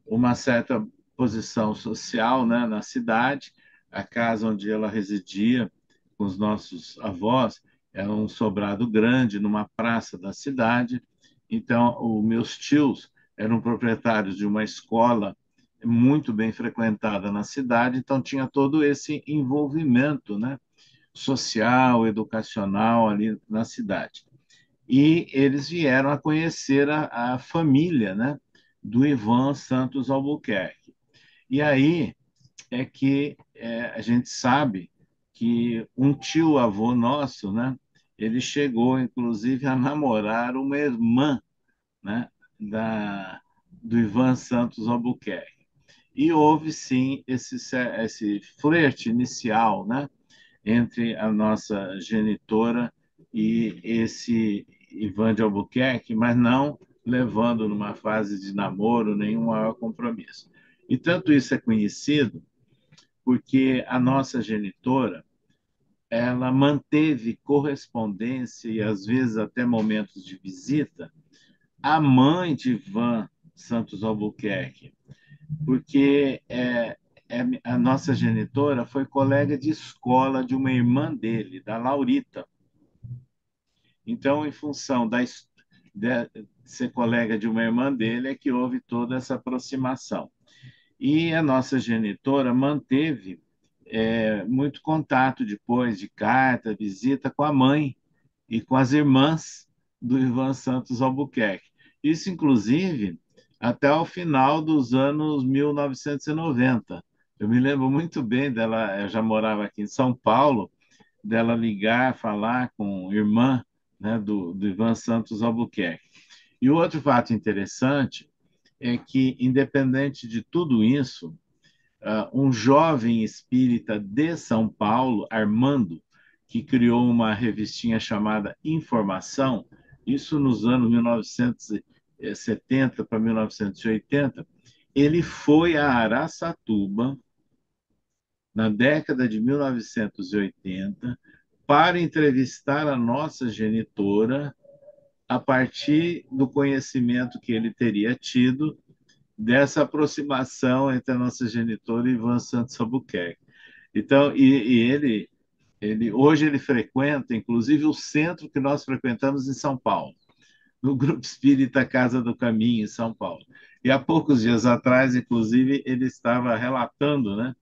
uma certa posição social, né, na cidade. A casa onde ela residia com os nossos avós era um sobrado grande numa praça da cidade. Então, os meus tios eram proprietários de uma escola muito bem frequentada na cidade, então tinha todo esse envolvimento, né, social, educacional ali na cidade. E eles vieram a conhecer a família, né, do Ivan Santos Albuquerque. E aí é que a gente sabe que um tio-avô nosso, né, ele chegou, inclusive, a namorar uma irmã, né, do Ivan Santos Albuquerque. E houve, sim, esse flerte inicial, né, entre a nossa genitora e esse Ivan de Albuquerque, mas não levando numa fase de namoro nenhum maior compromisso. E tanto isso é conhecido porque a nossa genitora ela manteve correspondência e às vezes até momentos de visita à mãe de Ivan Santos Albuquerque, porque a nossa genitora foi colega de escola de uma irmã dele, da Laurita. Então, em função de ser colega de uma irmã dele, é que houve toda essa aproximação. E a nossa genitora manteve muito contato depois de carta, visita com a mãe e com as irmãs do Ivan Santos Albuquerque. Isso, inclusive, até o final dos anos 1990. Eu me lembro muito bem dela, eu já morava aqui em São Paulo, dela ligar, falar com a irmã, né, do Ivan Santos Albuquerque. E o outro fato interessante é que, independente de tudo isso, um jovem espírita de São Paulo, Armando, que criou uma revistinha chamada Informação, isso nos anos 1970 para 1980, ele foi a Araçatuba, na década de 1980, para entrevistar a nossa genitora a partir do conhecimento que ele teria tido dessa aproximação entre a nossa genitora e Ivan Santos Albuquerque. Então, hoje ele frequenta, inclusive, o centro que nós frequentamos em São Paulo, no Grupo Espírita Casa do Caminho, em São Paulo. E há poucos dias atrás, inclusive, ele estava relatando, né,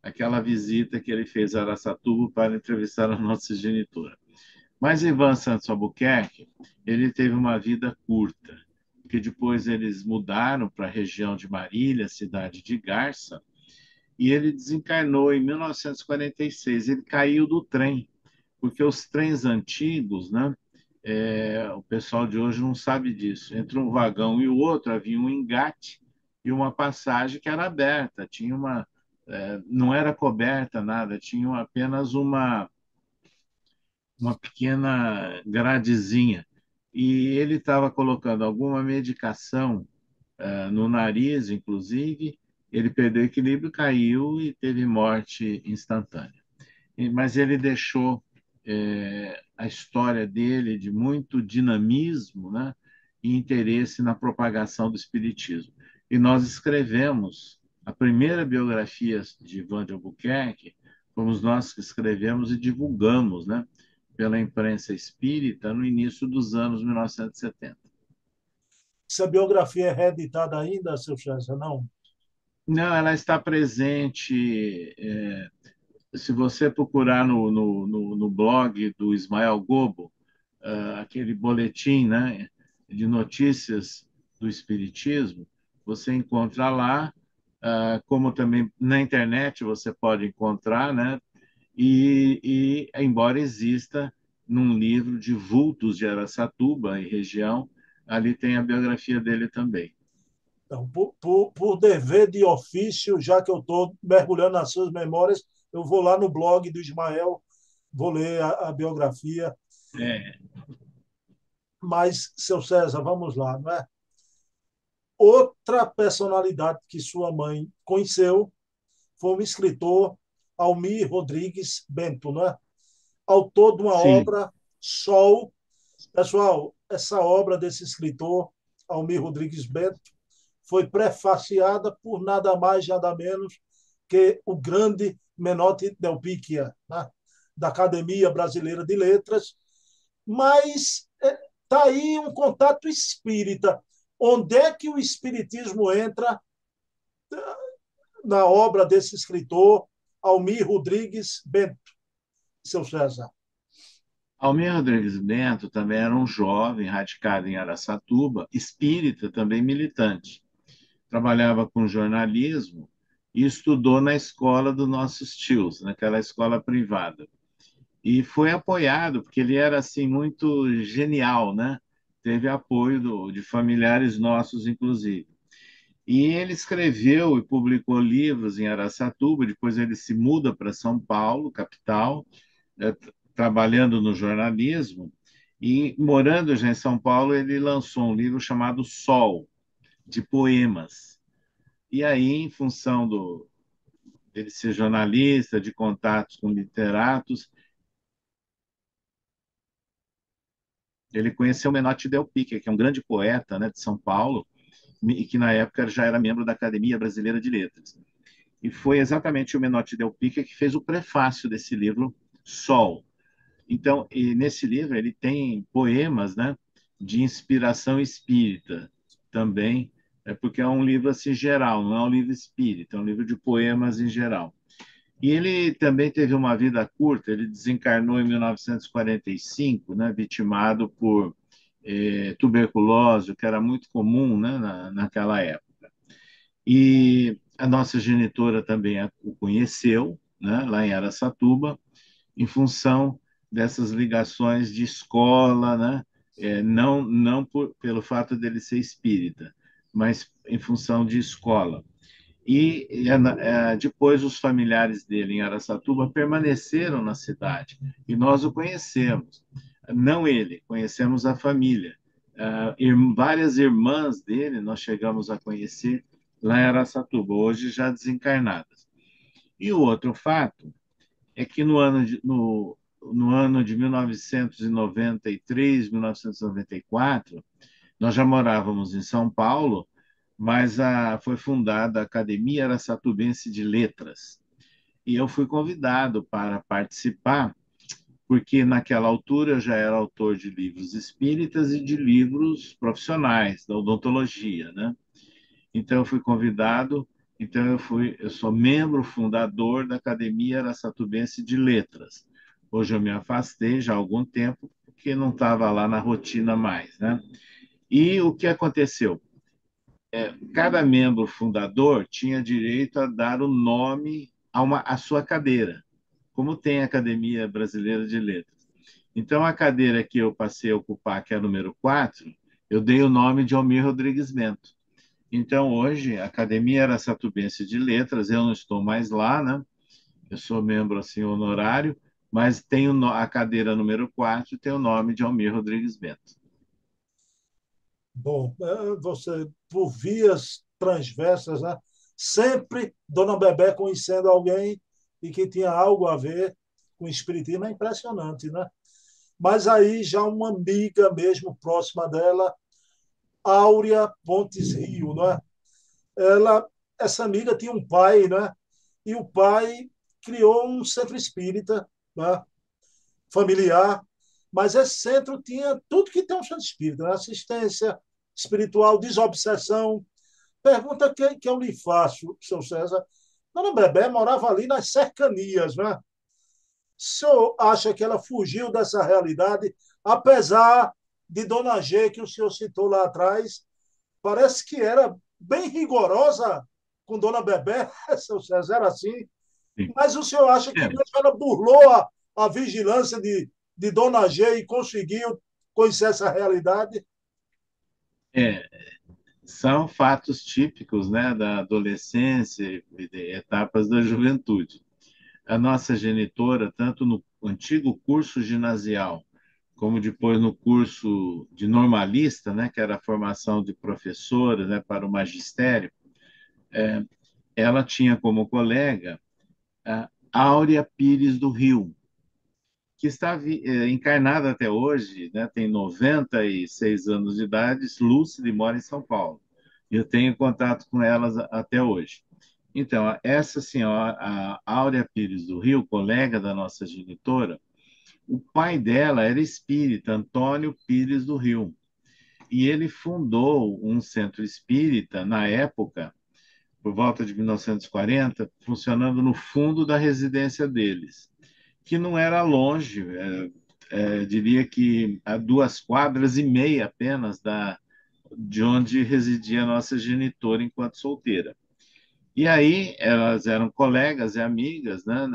aquela visita que ele fez a Araçatuba para entrevistar a nossa genitora. Mas Ivan Santos Albuquerque, ele teve uma vida curta, porque depois eles mudaram para a região de Marília, cidade de Garça, e ele desencarnou em 1946. Ele caiu do trem, porque os trens antigos, né, o pessoal de hoje não sabe disso. Entre um vagão e o outro havia um engate e uma passagem que era aberta, tinha não era coberta nada, tinha apenas uma pequena gradezinha. E ele estava colocando alguma medicação no nariz, inclusive, ele perdeu o equilíbrio, caiu e teve morte instantânea. Mas ele deixou a história dele de muito dinamismo, né, e interesse na propagação do espiritismo. E nós escrevemos a primeira biografia de Ivan de Albuquerque, fomos nós que escrevemos e divulgamos, né, pela imprensa espírita no início dos anos 1970. Essa biografia é reeditada ainda, seu César? Não? Não, ela está presente. Se você procurar no blog do Ismael Gobo, aquele boletim, né, de notícias do Espiritismo, você encontra lá, como também na internet você pode encontrar, né, e embora exista num livro de vultos de Araçatuba e região, ali tem a biografia dele também. Então, por dever de ofício, já que eu estou mergulhando nas suas memórias, eu vou lá no blog do Ismael, vou ler a biografia. É, Mas, seu César, vamos lá, não é? Outra personalidade que sua mãe conheceu foi um escritor Almir Rodrigues Bento, né? Autor de uma Sim, obra, Sol. Pessoal, essa obra desse escritor, Almir Rodrigues Bento, foi prefaciada por nada mais, nada menos que o grande Menotti Del Picchia, né? Da Academia Brasileira de Letras. Mas está aí um contato espírita. Onde é que o espiritismo entra na obra desse escritor, Almir Rodrigues Bento, seu César? Almir Rodrigues Bento também era um jovem radicado em Araçatuba, espírita, também militante. Trabalhava com jornalismo e estudou na escola dos nossos tios, naquela escola privada. E foi apoiado, porque ele era assim muito genial, né? Teve apoio de familiares nossos, inclusive. E ele escreveu e publicou livros em Araçatuba, depois ele se muda para São Paulo, capital, trabalhando no jornalismo, e morando já em São Paulo, ele lançou um livro chamado Sol, de poemas. E aí, em função dele ser jornalista, de contatos com literatos, ele conheceu Menotti Del Pique, que é um grande poeta, né, de São Paulo, e que na época já era membro da Academia Brasileira de Letras. E foi exatamente o Menotti Del Pique que fez o prefácio desse livro, Sol. Então, e nesse livro ele tem poemas, né, de inspiração espírita também, porque é um livro assim geral, não é um livro espírita, é um livro de poemas em geral. E ele também teve uma vida curta, ele desencarnou em 1945, né, vitimado por tuberculose, que era muito comum, né, naquela época. E a nossa genitora também o conheceu, né, lá em Araçatuba, em função dessas ligações de escola, né? Não pelo fato dele ser espírita, mas em função de escola. E depois os familiares dele em Araçatuba permaneceram na cidade e nós o conhecemos. Não ele, conhecemos a família. Várias irmãs dele nós chegamos a conhecer lá em Araçatuba, hoje já desencarnadas. E o outro fato é que no ano de 1993, 1994, nós já morávamos em São Paulo, mas foi fundada a Academia Araçatubense de Letras. E eu fui convidado para participar, porque naquela altura eu já era autor de livros espíritas e de livros profissionais, da odontologia, né? Então eu fui convidado, então eu sou membro fundador da Academia Araçatubense de Letras. Hoje eu me afastei já há algum tempo, porque não estava lá na rotina mais, né? E o que aconteceu? Cada membro fundador tinha direito a dar o nome à sua cadeira, como tem a Academia Brasileira de Letras. Então, a cadeira que eu passei a ocupar, que é a número 4, eu dei o nome de Almir Rodrigues Bento. Então, hoje, a Academia Araçatubense de Letras, eu não estou mais lá, né? Eu sou membro assim, honorário, mas tenho a cadeira número 4 tem o nome de Almir Rodrigues Bento. Bom, você, por vias transversas, né? Sempre Dona Bebé conhecendo alguém e que tinha algo a ver com o espiritismo, é impressionante, né? Mas aí já uma amiga mesmo próxima dela, Áurea Pontes Rio, né? Ela, essa amiga tinha um pai, né? E o pai criou um centro espírita, né? Familiar, mas esse centro tinha tudo que tem um centro espírita, né? Assistência espiritual, desobsessão. Pergunta que eu lhe faço, seu César. Dona Bebé morava ali nas cercanias, né? O senhor acha que ela fugiu dessa realidade, apesar de Dona G, que o senhor citou lá atrás, parece que era bem rigorosa com Dona Bebé, seu César, era assim. Sim. Mas o senhor acha que mesmo ela burlou a vigilância de Dona G e conseguiu conhecer essa realidade? É, são fatos típicos, né, da adolescência e de etapas da juventude. A nossa genitora, tanto no antigo curso ginasial, como depois no curso de normalista, né, que era a formação de professora, né, para o magistério, ela tinha como colega Áurea Pires do Rio, que está encarnada até hoje, né? Tem 96 anos de idade, lúcida e mora em São Paulo. Eu tenho contato com elas até hoje. Então, essa senhora, a Áurea Pires do Rio, colega da nossa genitora, o pai dela era espírita, Antônio Pires do Rio. E ele fundou um centro espírita, na época, por volta de 1940, funcionando no fundo da residência deles, que não era longe, diria que a 2 quadras e meia apenas de onde residia a nossa genitora enquanto solteira. E aí elas eram colegas e amigas, né?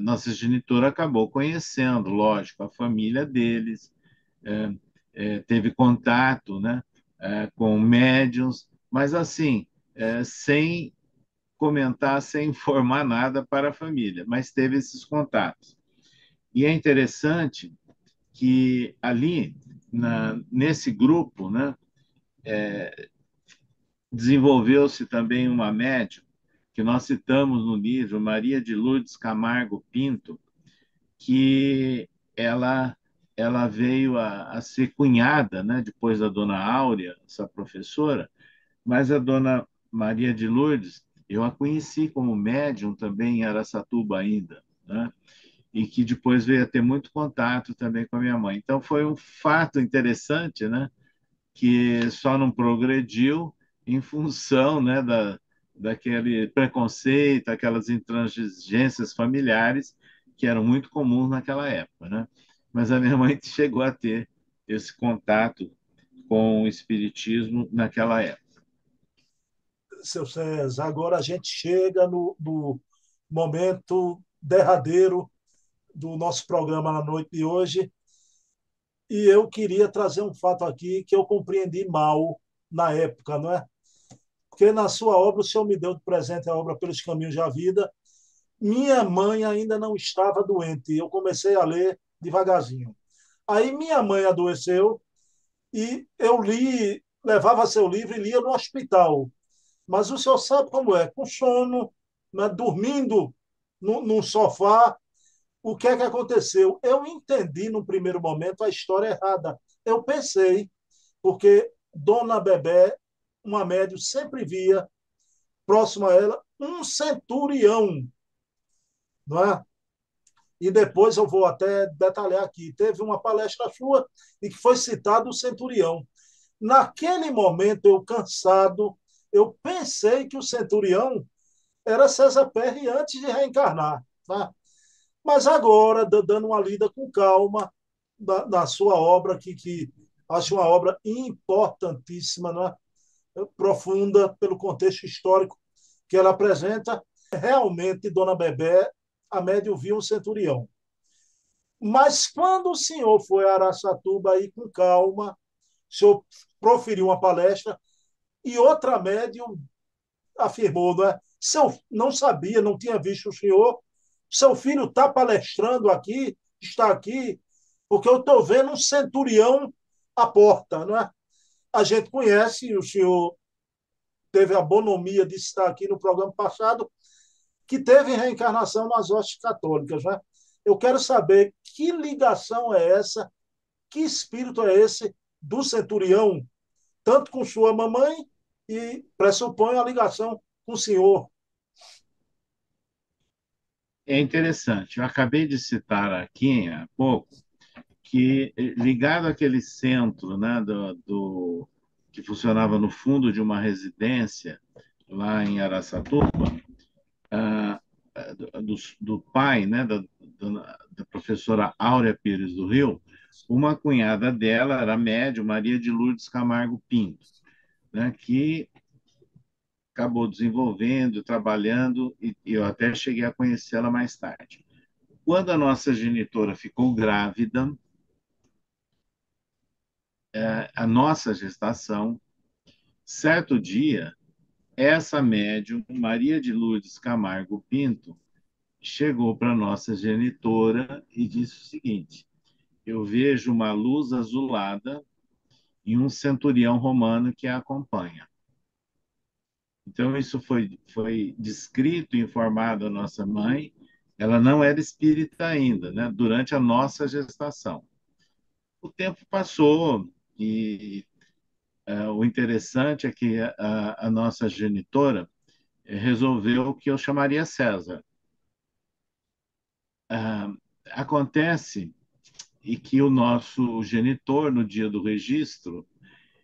Nossa genitora acabou conhecendo, lógico, a família deles, teve contato, né? Com médiums, mas assim, sem comentar, sem informar nada para a família, mas teve esses contatos. E é interessante que ali, nesse grupo, né, desenvolveu-se também uma médium, que nós citamos no livro, Maria de Lourdes Camargo Pinto, que ela, ela veio a ser cunhada, né, depois da dona Áurea, essa professora, mas a dona Maria de Lourdes, eu a conheci como médium também em Araçatuba ainda, né? E que depois veio a ter muito contato também com a minha mãe. Então foi um fato interessante, né? Que só não progrediu em função, né, daquele preconceito, aquelas intransigências familiares que eram muito comuns naquela época, né? Mas a minha mãe chegou a ter esse contato com o espiritismo naquela época. Seu César, agora a gente chega no momento derradeiro do nosso programa na noite de hoje, e eu queria trazer um fato aqui que eu compreendi mal na época, não é? Porque na sua obra o Senhor me deu de presente a obra Pelos Caminhos da Vida. Minha mãe ainda não estava doente. Eu comecei a ler devagarzinho. Aí minha mãe adoeceu e eu li, levava seu livro e lia no hospital. Mas o senhor sabe como é, com sono, né, dormindo no sofá. O que é que aconteceu? Eu entendi no primeiro momento a história errada. Eu pensei, porque Dona Bebé, uma médium, sempre via próximo a ela um centurião, não é? E depois eu vou até detalhar aqui. Teve uma palestra sua e que foi citado o centurião. Naquele momento, eu cansado, eu pensei que o centurião era César Perry antes de reencarnar. Tá? Mas agora, dando uma lida com calma na sua obra, que acho uma obra importantíssima, né? Profunda pelo contexto histórico que ela apresenta, realmente, Dona Bebé, a médium viu o centurião. Mas quando o senhor foi a Araçatuba aí com calma, o senhor proferiu uma palestra e outra médium afirmou, não é? Seu, não sabia, não tinha visto o senhor. Seu filho está palestrando aqui, está aqui, porque eu estou vendo um centurião à porta, não é? A gente conhece, o senhor teve a bonomia de estar aqui no programa passado, que teve reencarnação nas hostes católicas, né? Eu quero saber que ligação é essa, que espírito é esse do centurião, tanto com sua mamãe e pressupõe a ligação com o senhor. É interessante, eu acabei de citar aqui há pouco que, ligado àquele centro, né, que funcionava no fundo de uma residência lá em Araçatuba, ah, do pai, né, da professora Áurea Pires do Rio, uma cunhada dela era médium, Maria de Lourdes Camargo Pinto, né, que acabou desenvolvendo, trabalhando, e eu até cheguei a conhecê-la mais tarde. Quando a nossa genitora ficou grávida, a nossa gestação, certo dia, essa médium, Maria de Lourdes Camargo Pinto, chegou para a nossa genitora e disse o seguinte: eu vejo uma luz azulada e um centurião romano que a acompanha. Então, isso foi descrito e informado à nossa mãe, Ela não era espírita ainda, né? Durante a nossa gestação. O tempo passou e o interessante é que a nossa genitora resolveu que eu chamaria César. Ah, acontece e que o nosso genitor, no dia do registro,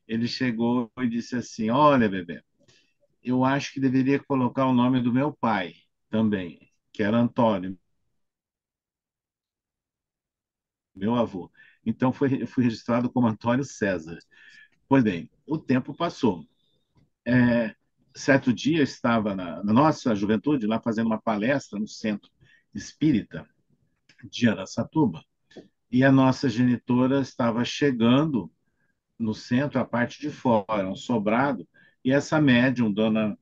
ele chegou e disse assim: Olha, bebê, eu acho que deveria colocar o nome do meu pai também, que era Antônio, meu avô. Então eu fui registrado como Antônio César. Pois bem, o tempo passou. É, certo dia eu estava na nossa juventude lá fazendo uma palestra no Centro Espírita de Araçatuba e a nossa genitora estava chegando no centro, a parte de fora, um sobrado, e essa médium, dona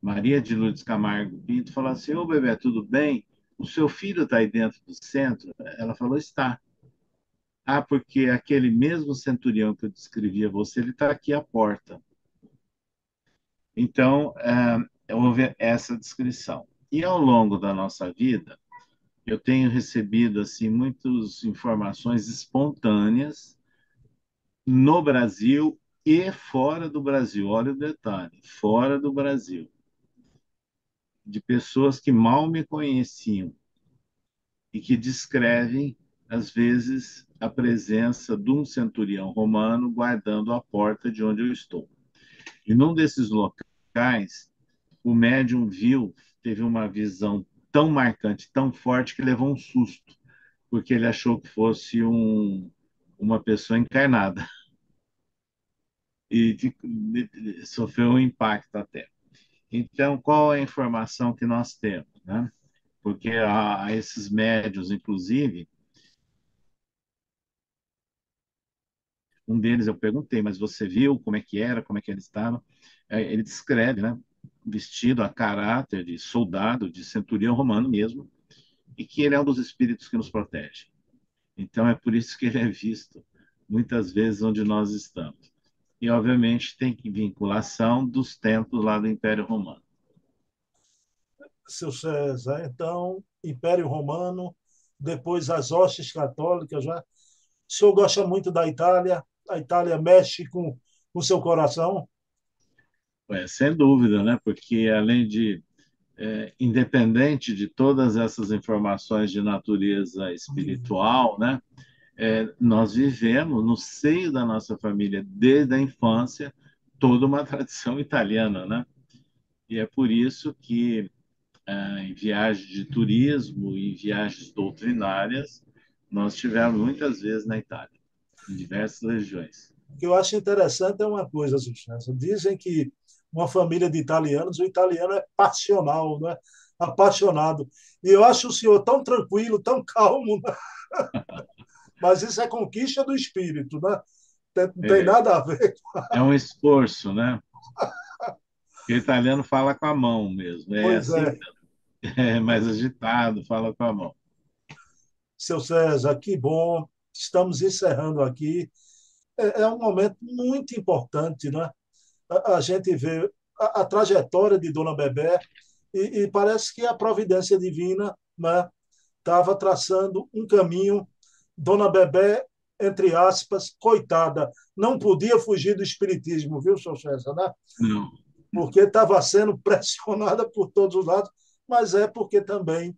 Maria de Lourdes Camargo Pinto, falou assim: Ô bebê, tudo bem? O seu filho está aí dentro do centro? Ela falou: Está. Ah, porque aquele mesmo centurião que eu descrevi a você, ele está aqui à porta. Então, houve essa descrição. E ao longo da nossa vida, eu tenho recebido assim muitas informações espontâneas no Brasil e fora do Brasil. Olha o detalhe, fora do Brasil, de pessoas que mal me conheciam e que descrevem, às vezes, a presença de um centurião romano guardando a porta de onde eu estou. E num desses locais, o médium viu, teve uma visão tão marcante, tão forte, que levou um susto, porque ele achou que fosse uma pessoa encarnada e sofreu um impacto até. Então, qual é a informação que nós temos, né? Porque a esses médios, inclusive, um deles eu perguntei, mas você viu como é que era, como é que ele estava? Ele descreve, né? Vestido a caráter de soldado, de centurião romano mesmo, e que ele é um dos espíritos que nos protege. Então é por isso que ele é visto muitas vezes onde nós estamos. E obviamente tem vinculação dos tempos lá do Império Romano. Seu César, então, Império Romano, depois as hostes católicas, já. O senhor gosta muito da Itália? A Itália mexe com o seu coração? Sem dúvida, né? Porque além de independente de todas essas informações de natureza espiritual, né? Nós vivemos no seio da nossa família desde a infância toda uma tradição italiana, né? E é por isso que em viagens de turismo e viagens doutrinárias nós tivemos muitas vezes na Itália, em diversas regiões. O que eu acho interessante é uma coisa, seu César. Dizem que uma família de italianos, o italiano é passional, né? Apaixonado. E eu acho o senhor tão tranquilo, tão calmo, né? Mas isso é conquista do espírito, né? Não tem É, nada a ver. é um esforço, né? O italiano fala com a mão mesmo, é Pois assim, é. é mais agitado, fala com a mão. Seu César, que bom. Estamos encerrando aqui. É um momento muito importante, né? A gente vê a trajetória de Dona Bebé e parece que a providência divina, né, estava traçando um caminho. Dona Bebé, entre aspas, coitada, não podia fugir do espiritismo, viu, seu César, né? Não, Porque estava sendo pressionada por todos os lados, mas é porque também,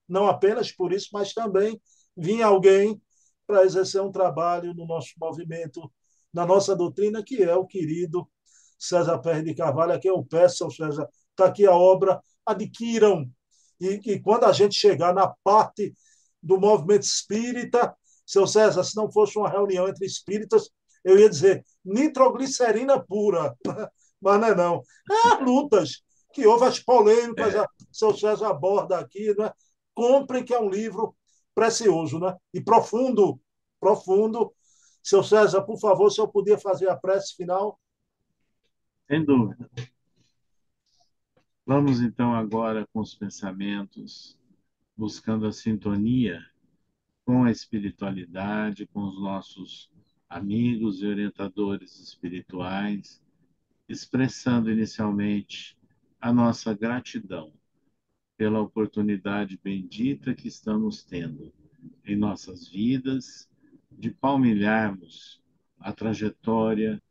não apenas por isso, mas também vinha alguém para exercer um trabalho no nosso movimento, na nossa doutrina, que é o querido César Pérez de Carvalho, a quem eu peço, César, está aqui a obra, adquiram. E quando a gente chegar na parte do movimento espírita, seu César, se não fosse uma reunião entre espíritas, eu ia dizer nitroglicerina pura, mas não é não. É as lutas que houve, as polêmicas, é, seu César aborda aqui, né? Comprem, que é um livro precioso, né? E profundo, profundo. Seu César, por favor, se eu podia fazer a prece final. sem dúvida. Vamos então agora com os pensamentos, buscando a sintonia com a espiritualidade, com os nossos amigos e orientadores espirituais, expressando inicialmente a nossa gratidão pela oportunidade bendita que estamos tendo em nossas vidas de palmilharmos a trajetória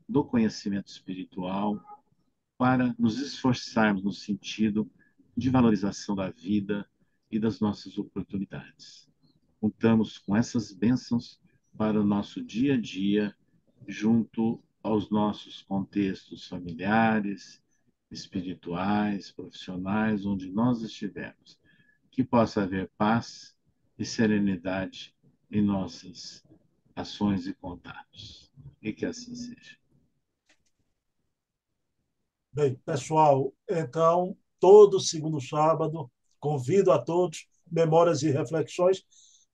do conhecimento espiritual para nos esforçarmos no sentido de valorização da vida e das nossas oportunidades. Contamos com essas bênçãos para o nosso dia a dia, junto aos nossos contextos familiares, espirituais, profissionais, onde nós estivermos. Que possa haver paz e serenidade em nossas ações e contatos. E que assim seja. Bem, pessoal, então, todo segundo sábado, convido a todos, Memórias e Reflexões.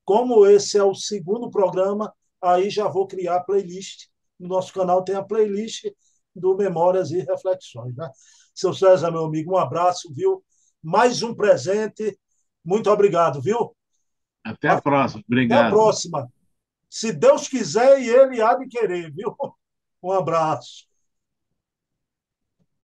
Como esse é o segundo programa, aí já vou criar a playlist. No nosso canal tem a playlist do Memórias e Reflexões. Né? Seu César, meu amigo, um abraço, viu? Mais um presente. Muito obrigado, viu? Até a próxima. Até a Obrigado. próxima. Se Deus quiser e Ele há de querer, viu? Um abraço.